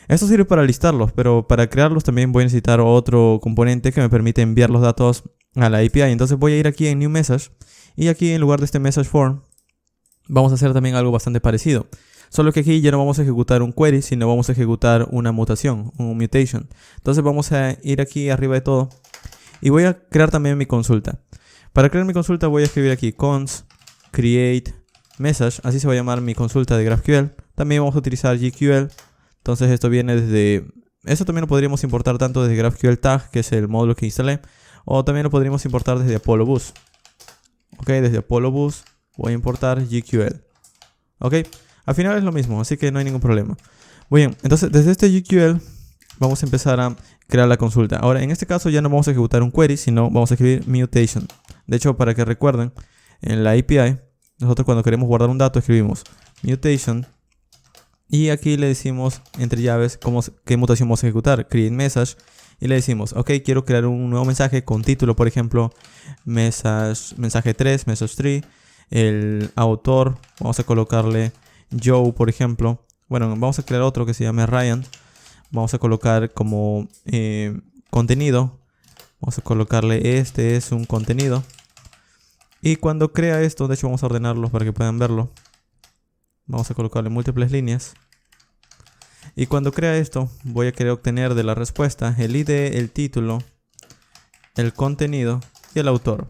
esto sirve para listarlos, pero para crearlos también voy a necesitar otro componente que me permite enviar los datos a la API. Entonces voy a ir aquí en New Message, y aquí en lugar de este Message Form vamos a hacer también algo bastante parecido. Solo que aquí ya no vamos a ejecutar un query, sino vamos a ejecutar una mutación, un mutation. Entonces vamos a ir aquí arriba de todo y voy a crear también mi consulta. Para crear mi consulta voy a escribir aquí cons create message, así se va a llamar mi consulta de GraphQL. También vamos a utilizar GQL. Entonces esto viene desde... Esto también lo podríamos importar tanto desde GraphQL Tag, que es el módulo que instalé, o también lo podríamos importar desde Apollo Bus. Ok, desde Apollo Bus voy a importar GQL. Ok, al final es lo mismo, así que no hay ningún problema. Muy bien, entonces desde este GQL vamos a empezar a crear la consulta. Ahora, en este caso ya no vamos a ejecutar un query, sino vamos a escribir mutation. De hecho, para que recuerden, en la API, nosotros cuando queremos guardar un dato escribimos mutation. Y aquí le decimos entre llaves qué mutación vamos a ejecutar, create message, y le decimos, ok, quiero crear un nuevo mensaje con título, por ejemplo, mensaje 3, message 3, el autor, vamos a colocarle Joe, por ejemplo. Bueno, vamos a crear otro que se llame Ryan, vamos a colocar como contenido, vamos a colocarle este es un contenido. Y cuando crea esto, de hecho vamos a ordenarlos para que puedan verlo. Vamos a colocarle múltiples líneas. Y cuando crea esto, voy a querer obtener de la respuesta el ID, el título, el contenido y el autor.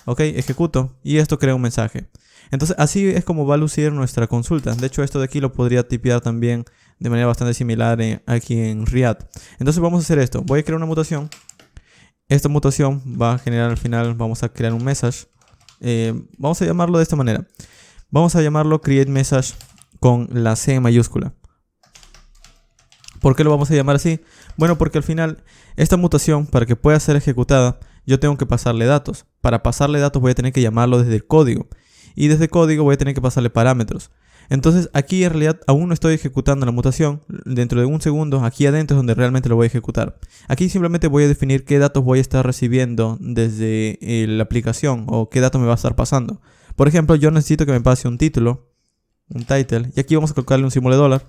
Ok, ejecuto y esto crea un mensaje. Entonces así es como va a lucir nuestra consulta. De hecho, esto de aquí lo podría tipear también de manera bastante similar aquí en React. Entonces vamos a hacer esto. Voy a crear una mutación. Esta mutación va a generar al final, vamos a crear un message. Vamos a llamarlo de esta manera. Vamos a llamarlo create message con la C mayúscula. ¿Por qué lo vamos a llamar así? Bueno, porque al final esta mutación, para que pueda ser ejecutada, yo tengo que pasarle datos. Para pasarle datos voy a tener que llamarlo desde el código. Y desde el código voy a tener que pasarle parámetros. Entonces aquí en realidad aún no estoy ejecutando la mutación. Dentro de un segundo, aquí adentro es donde realmente lo voy a ejecutar. Aquí simplemente voy a definir qué datos voy a estar recibiendo desde la aplicación o qué datos me va a estar pasando. Por ejemplo, yo necesito que me pase un título, un title, y aquí vamos a colocarle un símbolo de dólar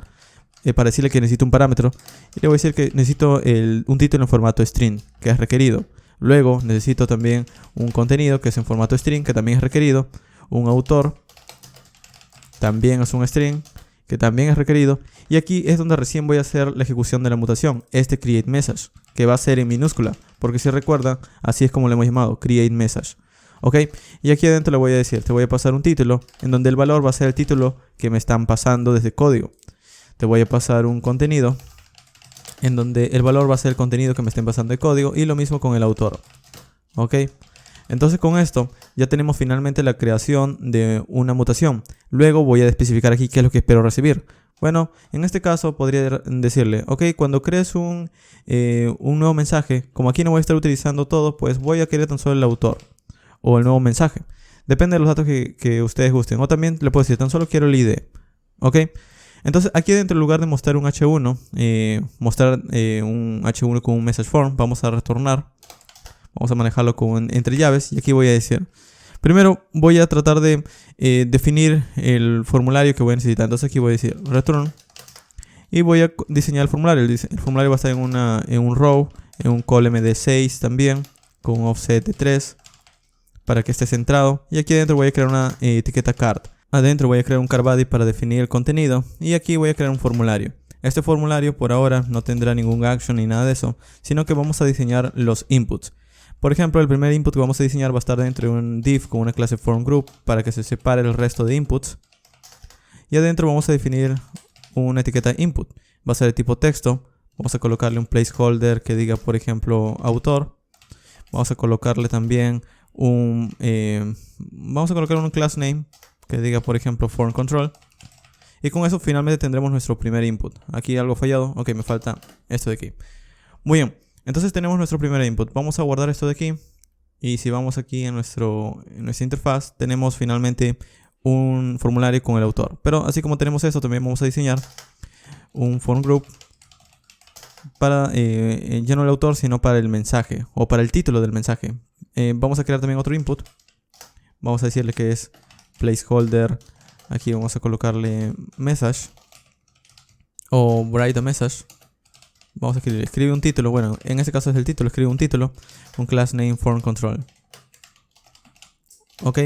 para decirle que necesito un parámetro. Y le voy a decir que necesito un título en formato string, que es requerido. Luego necesito también un contenido, que es en formato string, que también es requerido. Un autor, también es un string, que también es requerido. Y aquí es donde recién voy a hacer la ejecución de la mutación, este create message, que va a ser en minúscula, porque si recuerdan, así es como lo hemos llamado, create message. Ok, y aquí adentro le voy a decir, te voy a pasar un título, en donde el valor va a ser el título que me están pasando desde el código. Te voy a pasar un contenido, en donde el valor va a ser el contenido que me estén pasando de código, y lo mismo con el autor. Ok, entonces con esto ya tenemos finalmente la creación de una mutación. Luego voy a especificar aquí qué es lo que espero recibir. Bueno, en este caso podría decirle, ok, cuando crees un nuevo mensaje, como aquí no voy a estar utilizando todo, pues voy a querer tan solo el autor o el nuevo mensaje. Depende de los datos que ustedes gusten. O también le puedo decir, tan solo quiero el ID. Ok. Entonces aquí dentro, en lugar de mostrar un H1, mostrar un H1 con un message form, vamos a retornar. Vamos a manejarlo entre llaves. Y aquí voy a decir, primero voy a tratar de definir el formulario que voy a necesitar. Entonces aquí voy a decir return. Y voy a diseñar el formulario. El formulario va a estar en un row, en un column de 6 también, con un offset de 3. Para que esté centrado. Y aquí adentro voy a crear una etiqueta card. Adentro voy a crear un card_body para definir el contenido. Y aquí voy a crear un formulario. Este formulario por ahora no tendrá ningún action ni nada de eso, sino que vamos a diseñar los inputs. Por ejemplo, el primer input que vamos a diseñar va a estar dentro de un div con una clase formGroup para que se separe el resto de inputs. Y adentro vamos a definir una etiqueta input. Va a ser de tipo texto. Vamos a colocarle un placeholder que diga, por ejemplo, autor. Vamos a colocarle también vamos a colocar un class name que diga, por ejemplo, form control. Y con eso finalmente tendremos nuestro primer input. Aquí algo fallado. Ok, me falta esto de aquí. Muy bien. Entonces tenemos nuestro primer input. Vamos a guardar esto de aquí. Y si vamos aquí en nuestra interfaz, tenemos finalmente un formulario con el autor. Pero así como tenemos esto, también vamos a diseñar un form group para ya no el autor, sino para el mensaje o para el título del mensaje. Vamos a crear también otro input. Vamos a decirle que es placeholder. Aquí vamos a colocarle message o write a message. Vamos a escribir un título. Bueno, en este caso es el título. Escribe un título. Un class name form control. Ok.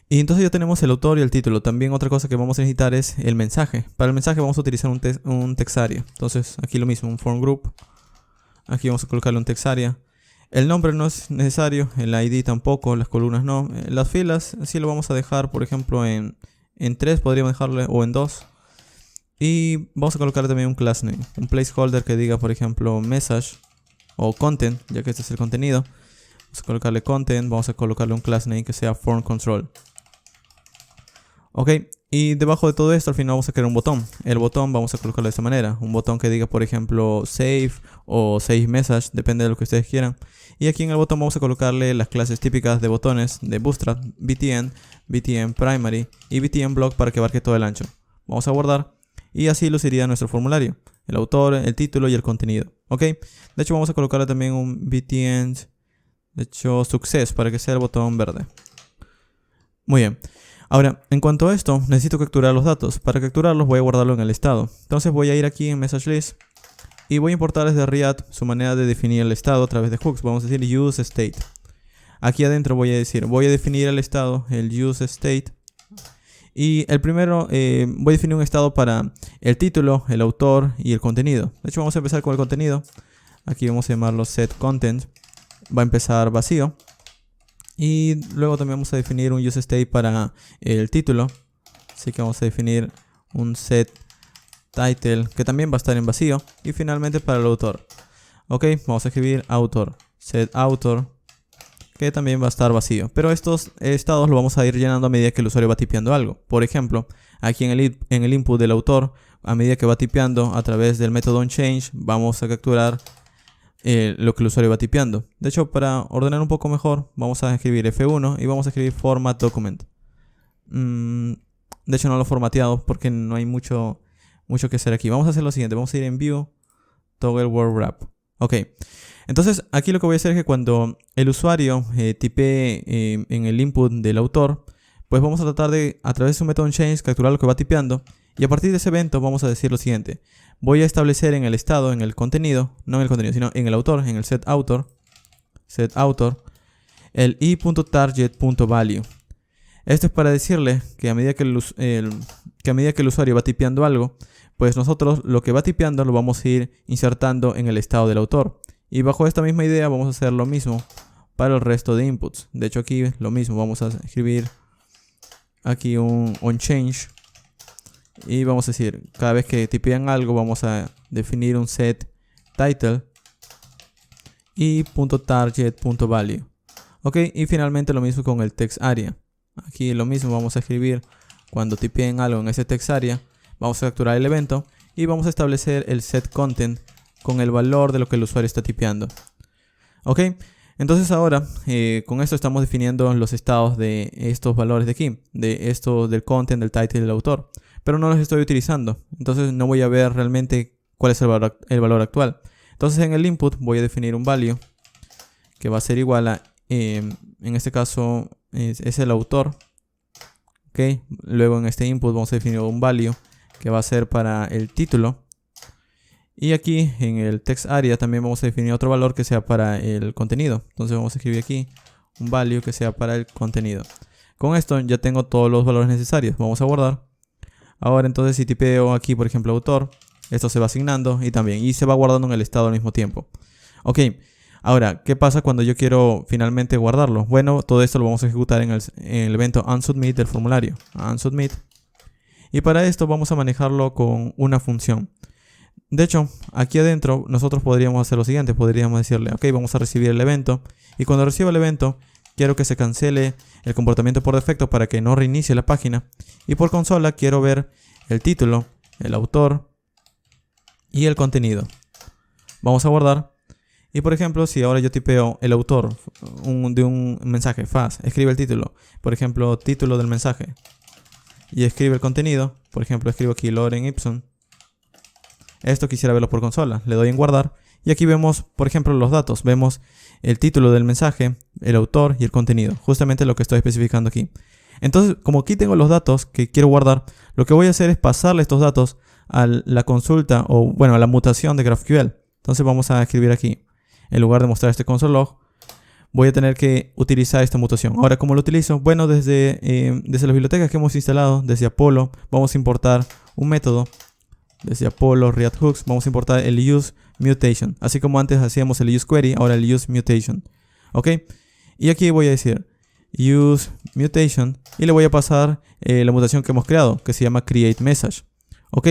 Y entonces ya tenemos el autor y el título. También otra cosa que vamos a necesitar es el mensaje. Para el mensaje vamos a utilizar un text area. Entonces aquí lo mismo, un form group. Aquí vamos a colocarle un text area. El nombre no es necesario, el ID tampoco, las columnas no. Las filas sí lo vamos a dejar, por ejemplo, en 3 podríamos dejarle, o en 2. Y vamos a colocar también un class name, un placeholder que diga, por ejemplo, message o content, ya que este es el contenido. Vamos a colocarle content, vamos a colocarle un class name que sea form control. Ok, y debajo de todo esto al final vamos a crear un botón. El botón vamos a colocarlo de esta manera. Un botón que diga, por ejemplo, save o save message, depende de lo que ustedes quieran. Y aquí en el botón vamos a colocarle las clases típicas de botones de Bootstrap, btn, btn primary y btn block para que abarque todo el ancho. Vamos a guardar. Y así luciría nuestro formulario. El autor, el título y el contenido. ¿Ok? De hecho vamos a colocarle también un btn, de hecho, success para que sea el botón verde. Muy bien. Ahora, en cuanto a esto, necesito capturar los datos. Para capturarlos voy a guardarlo en el estado. Entonces voy a ir aquí en message list y voy a importar desde React su manera de definir el estado a través de hooks. Vamos a decir use state. Aquí adentro voy a definir el estado, el use state. Y el primero voy a definir un estado para el título, el autor y el contenido. De hecho vamos a empezar con el contenido. Aquí vamos a llamarlo set content. Va a empezar vacío. Y luego también vamos a definir un use state para el título. Así que vamos a definir un set title que también va a estar en vacío. Y finalmente para el autor. Ok, vamos a escribir autor. Set author, que también va a estar vacío. Pero estos estados lo vamos a ir llenando a medida que el usuario va tipeando algo. Por ejemplo, aquí en el input del autor, a medida que va tipeando a través del método onChange, vamos a capturar lo que el usuario va tipeando. De hecho, para ordenar un poco mejor, vamos a escribir F1 y vamos a escribir format document. De hecho, no lo he formateado porque no hay mucho que hacer aquí. Vamos a hacer lo siguiente. Vamos a ir en view, toggle word wrap. Ok. Entonces, aquí lo que voy a hacer es que cuando el usuario tipee en el input del autor, pues vamos a tratar de, a través de un método onChange, capturar lo que va tipeando. Y a partir de ese evento vamos a decir lo siguiente. Voy a establecer en el estado, en el contenido, no en el contenido, sino en el autor, en el set author, el i.target.value. Esto es para decirle que a medida que el usuario va tipeando algo, pues nosotros lo que va tipeando lo vamos a ir insertando en el estado del autor. Y bajo esta misma idea vamos a hacer lo mismo para el resto de inputs. De hecho aquí lo mismo, vamos a escribir aquí un onChange. Y vamos a decir, cada vez que tipean algo vamos a definir un set title y .target.value. Ok, y finalmente lo mismo con el text area. Aquí lo mismo, vamos a escribir cuando tipeen algo en ese text area. Vamos a capturar el evento y vamos a establecer el set content con el valor de lo que el usuario está tipeando. Ok, entonces ahora con esto estamos definiendo los estados de estos valores de aquí, de esto del content, del title y del autor. Pero no los estoy utilizando, entonces no voy a ver realmente cuál es el valor actual. Entonces en el input voy a definir un value que va a ser igual a, en este caso es el autor. Ok, luego en este input vamos a definir un value que va a ser para el título. Y aquí en el text area también vamos a definir otro valor que sea para el contenido. Entonces vamos a escribir aquí un value que sea para el contenido. Con esto ya tengo todos los valores necesarios. Vamos a guardar. Ahora entonces si tipeo aquí por ejemplo autor, esto se va asignando y se va guardando en el estado al mismo tiempo. Ok, ahora, ¿qué pasa cuando yo quiero finalmente guardarlo? Bueno, todo esto lo vamos a ejecutar en el evento onSubmit del formulario. onSubmit. Y para esto vamos a manejarlo con una función. De hecho, aquí adentro nosotros podríamos hacer lo siguiente. Podríamos decirle, ok, vamos a recibir el evento. Y cuando reciba el evento, quiero que se cancele el comportamiento por defecto para que no reinicie la página. Y por consola quiero ver el título, el autor y el contenido. Vamos a guardar. Y por ejemplo, si ahora yo tipeo el autor de un mensaje, fast, escribe el título. Por ejemplo, título del mensaje. Y escribe el contenido. Por ejemplo, escribo aquí Lorem Ipsum. Esto quisiera verlo por consola. Le doy en guardar. Y aquí vemos, por ejemplo, los datos. Vemos el título del mensaje, el autor y el contenido. Justamente lo que estoy especificando aquí. Entonces, como aquí tengo los datos que quiero guardar, lo que voy a hacer es pasarle estos datos a la consulta o, bueno, a la mutación de GraphQL. Entonces vamos a escribir aquí. En lugar de mostrar este console log, voy a tener que utilizar esta mutación. Ahora, ¿cómo lo utilizo? Bueno, desde las bibliotecas que hemos instalado, desde Apollo, vamos a importar un método. Desde Apollo React Hooks, vamos a importar el useMutation. Así como antes hacíamos el useQuery, ahora el useMutation. ¿Ok? Y aquí voy a decir useMutation y le voy a pasar la mutación que hemos creado, que se llama createMessage. ¿Ok?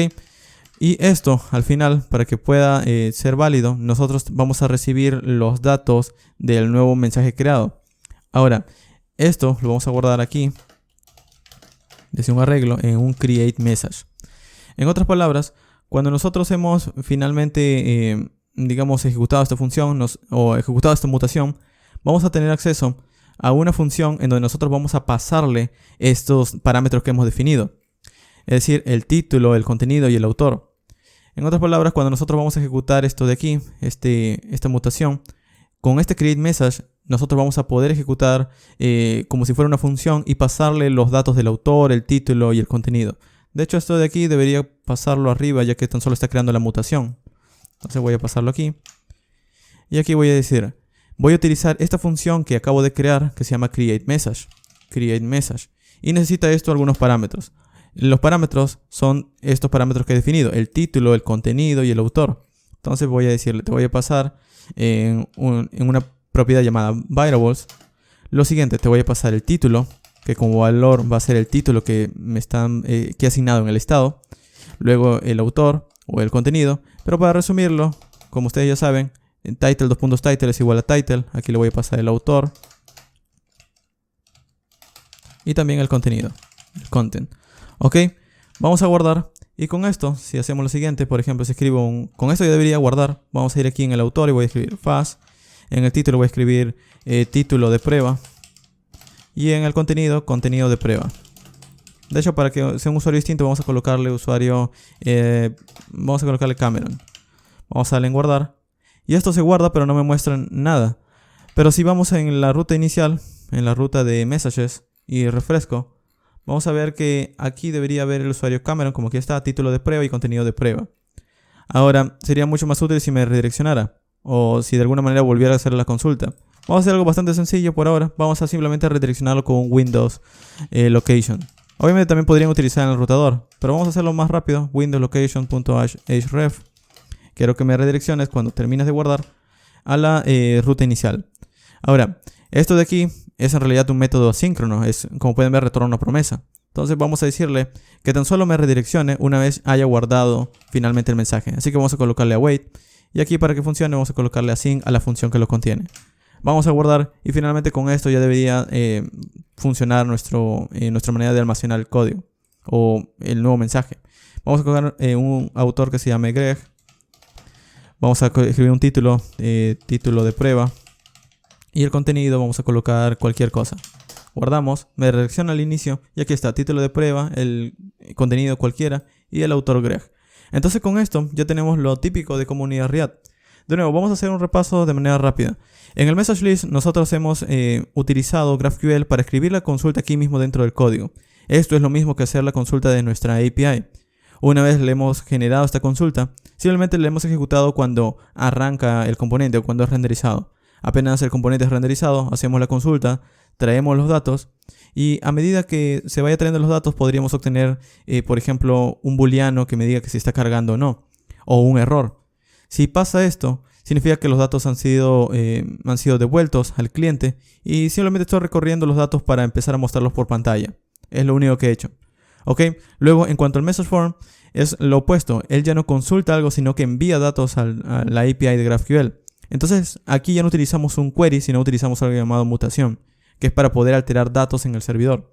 Y esto, al final, para que pueda ser válido, nosotros vamos a recibir los datos del nuevo mensaje creado. Ahora, esto lo vamos a guardar aquí, desde un arreglo, en un createMessage. En otras palabras, cuando nosotros hemos finalmente, digamos, ejecutado esta función o ejecutado esta mutación, vamos a tener acceso a una función en donde nosotros vamos a pasarle estos parámetros que hemos definido. Es decir, el título, el contenido y el autor. En otras palabras, cuando nosotros vamos a ejecutar esto de aquí, esta mutación, con este createMessage, nosotros vamos a poder ejecutar como si fuera una función y pasarle los datos del autor, el título y el contenido. De hecho, esto de aquí debería pasarlo arriba, ya que tan solo está creando la mutación. Entonces voy a pasarlo aquí. Y aquí voy a decir, voy a utilizar esta función que acabo de crear, que se llama createMessage. createMessage. Y necesita esto algunos parámetros. Los parámetros son estos parámetros que he definido, el título, el contenido y el autor. Entonces voy a decirle, te voy a pasar en una propiedad llamada variables. Lo siguiente, te voy a pasar el título, que como valor va a ser el título que que he asignado en el estado. Luego el autor o el contenido. Pero para resumirlo, como ustedes ya saben, en title, title es igual a title. Aquí le voy a pasar el autor. Y también el contenido, el content. Ok, vamos a guardar. Y con esto, si hacemos lo siguiente, por ejemplo, si escribo con esto ya debería guardar. Vamos a ir aquí en el autor y voy a escribir fast. En el título voy a escribir título de prueba. Y en el contenido, contenido de prueba. De hecho, para que sea un usuario distinto, vamos a colocarle vamos a colocarle Cameron. Vamos a darle en guardar. Y esto se guarda, pero no me muestra nada. Pero si vamos en la ruta inicial, en la ruta de messages, y refresco, vamos a ver que aquí debería haber el usuario Cameron, como aquí está, título de prueba y contenido de prueba. Ahora, sería mucho más útil si me redireccionara, o si de alguna manera volviera a hacer la consulta. Vamos a hacer algo bastante sencillo por ahora. Vamos a simplemente redireccionarlo con Windows Location. Obviamente también podrían utilizar en el rotador, pero vamos a hacerlo más rápido. Windows Location.href. Quiero que me redirecciones cuando termines de guardar a la ruta inicial. Ahora, esto de aquí es en realidad un método asíncrono. Es, como pueden ver, retorna una promesa. Entonces vamos a decirle que tan solo me redireccione una vez haya guardado finalmente el mensaje. Así que vamos a colocarle await. Y aquí para que funcione vamos a colocarle async a la función que lo contiene. Vamos a guardar y finalmente con esto ya debería funcionar nuestra manera de almacenar el código o el nuevo mensaje. Vamos a colocar un autor que se llame Greg. Vamos a escribir un título, título de prueba. Y el contenido vamos a colocar cualquier cosa. Guardamos, me redirecciona al inicio y aquí está, título de prueba, el contenido cualquiera y el autor Greg. Entonces con esto ya tenemos lo típico de comunidad React. De nuevo, vamos a hacer un repaso de manera rápida. En el message list nosotros hemos utilizado GraphQL para escribir la consulta aquí mismo dentro del código. Esto es lo mismo que hacer la consulta de nuestra API. Una vez le hemos generado esta consulta, simplemente le hemos ejecutado cuando arranca el componente o cuando es renderizado. Apenas el componente es renderizado, hacemos la consulta, traemos los datos Y a medida que se vaya trayendo los datos podríamos obtener, por ejemplo, un booleano que me diga que se está cargando o no, o un error. Si pasa esto, significa que los datos han sido devueltos al cliente y simplemente estoy recorriendo los datos para empezar a mostrarlos por pantalla. Es lo único que he hecho. ¿Ok? Luego, en cuanto al message form, es lo opuesto. Él ya no consulta algo, sino que envía datos a la API de GraphQL. Entonces, aquí ya no utilizamos un query, sino utilizamos algo llamado mutación, que es para poder alterar datos en el servidor.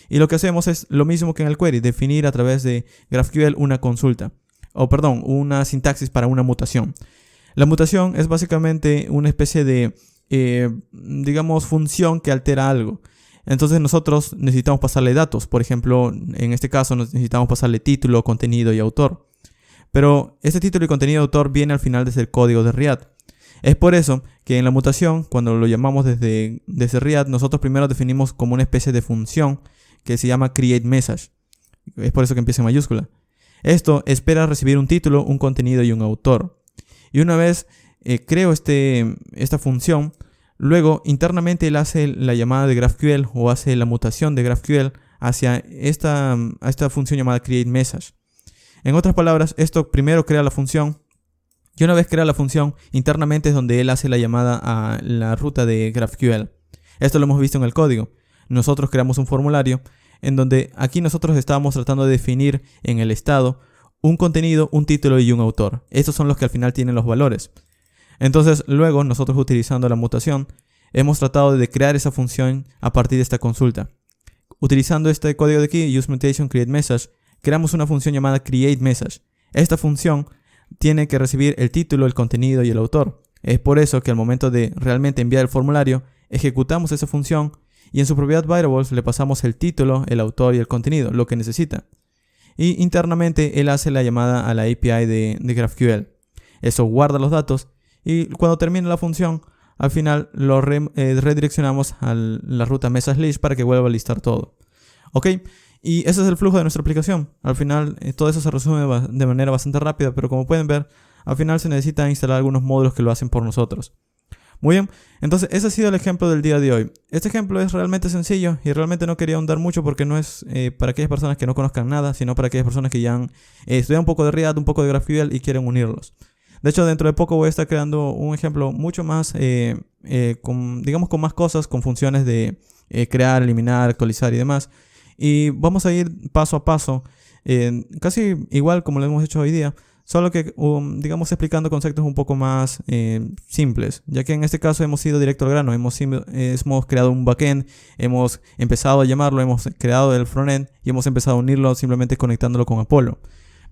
Y lo que hacemos es lo mismo que en el query, definir a través de GraphQL una consulta. Una sintaxis para una mutación. La mutación es básicamente una especie de, función que altera algo. Entonces nosotros necesitamos pasarle datos. Por ejemplo, en este caso necesitamos pasarle título, contenido y autor. Pero este título y contenido y autor viene al final desde el código de Riad. Es por eso que en la mutación, cuando lo llamamos desde Riad, nosotros primero definimos como una especie de función que se llama createMessage. Es por eso que empieza en mayúscula. Esto espera recibir un título, un contenido y un autor. Y una vez creo esta función, luego internamente él hace la llamada de GraphQL o hace la mutación de GraphQL hacia esta función llamada createMessage. En otras palabras, esto primero crea la función y una vez crea la función, internamente es donde él hace la llamada a la ruta de GraphQL. Esto lo hemos visto en el código. Nosotros creamos un formulario en donde aquí nosotros estábamos tratando de definir en el estado un contenido, un título y un autor. Estos son los que al final tienen los valores. Entonces luego nosotros utilizando la mutación hemos tratado de crear esa función a partir de esta consulta. Utilizando este código de aquí, useMutation createMessage, creamos una función llamada createMessage. Esta función tiene que recibir el título, el contenido y el autor. Es por eso que al momento de realmente enviar el formulario, ejecutamos esa función y en su propiedad variables le pasamos el título, el autor y el contenido, lo que necesita. Y internamente él hace la llamada a la API de GraphQL. Eso guarda los datos y cuando termine la función, al final lo redireccionamos a la ruta message_list para que vuelva a listar todo. ¿Ok? Y ese es el flujo de nuestra aplicación. Al final todo eso se resume de manera bastante rápida, pero como pueden ver, al final se necesita instalar algunos módulos que lo hacen por nosotros. Muy bien, entonces ese ha sido el ejemplo del día de hoy. Este ejemplo es realmente sencillo y realmente no quería ahondar mucho porque no es para aquellas personas que no conozcan nada, sino para aquellas personas que ya han estudiado un poco de Riad, un poco de GraphQL y quieren unirlos. De hecho, dentro de poco voy a estar creando un ejemplo mucho más, con más cosas, con funciones de crear, eliminar, actualizar y demás. Y vamos a ir paso a paso, casi igual como lo hemos hecho hoy día, solo que, explicando conceptos un poco más simples, ya que en este caso hemos ido directo al grano, hemos creado un backend, hemos empezado a llamarlo, hemos creado el frontend y hemos empezado a unirlo simplemente conectándolo con Apollo.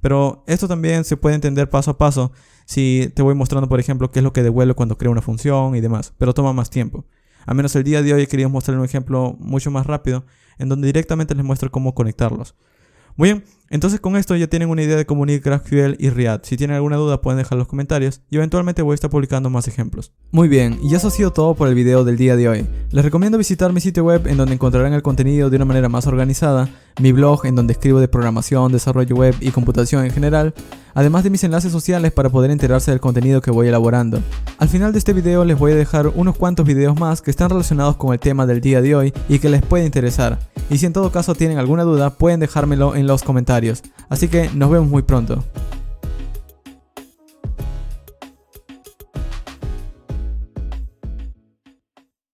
Pero esto también se puede entender paso a paso si te voy mostrando, por ejemplo, qué es lo que devuelve cuando creo una función y demás, pero toma más tiempo. Al menos el día de hoy quería mostrarles un ejemplo mucho más rápido, en donde directamente les muestro cómo conectarlos. Muy bien, entonces con esto ya tienen una idea de cómo unir GraphQL y Riad. Si tienen alguna duda pueden dejar en los comentarios y eventualmente voy a estar publicando más ejemplos. Muy bien, y eso ha sido todo por el video del día de hoy. Les recomiendo visitar mi sitio web en donde encontrarán el contenido de una manera más organizada, mi blog en donde escribo de programación, desarrollo web y computación en general, además de mis enlaces sociales para poder enterarse del contenido que voy elaborando. Al final de este video les voy a dejar unos cuantos videos más que están relacionados con el tema del día de hoy y que les puede interesar. Y si en todo caso tienen alguna duda pueden dejármelo en los comentarios. Así que nos vemos muy pronto.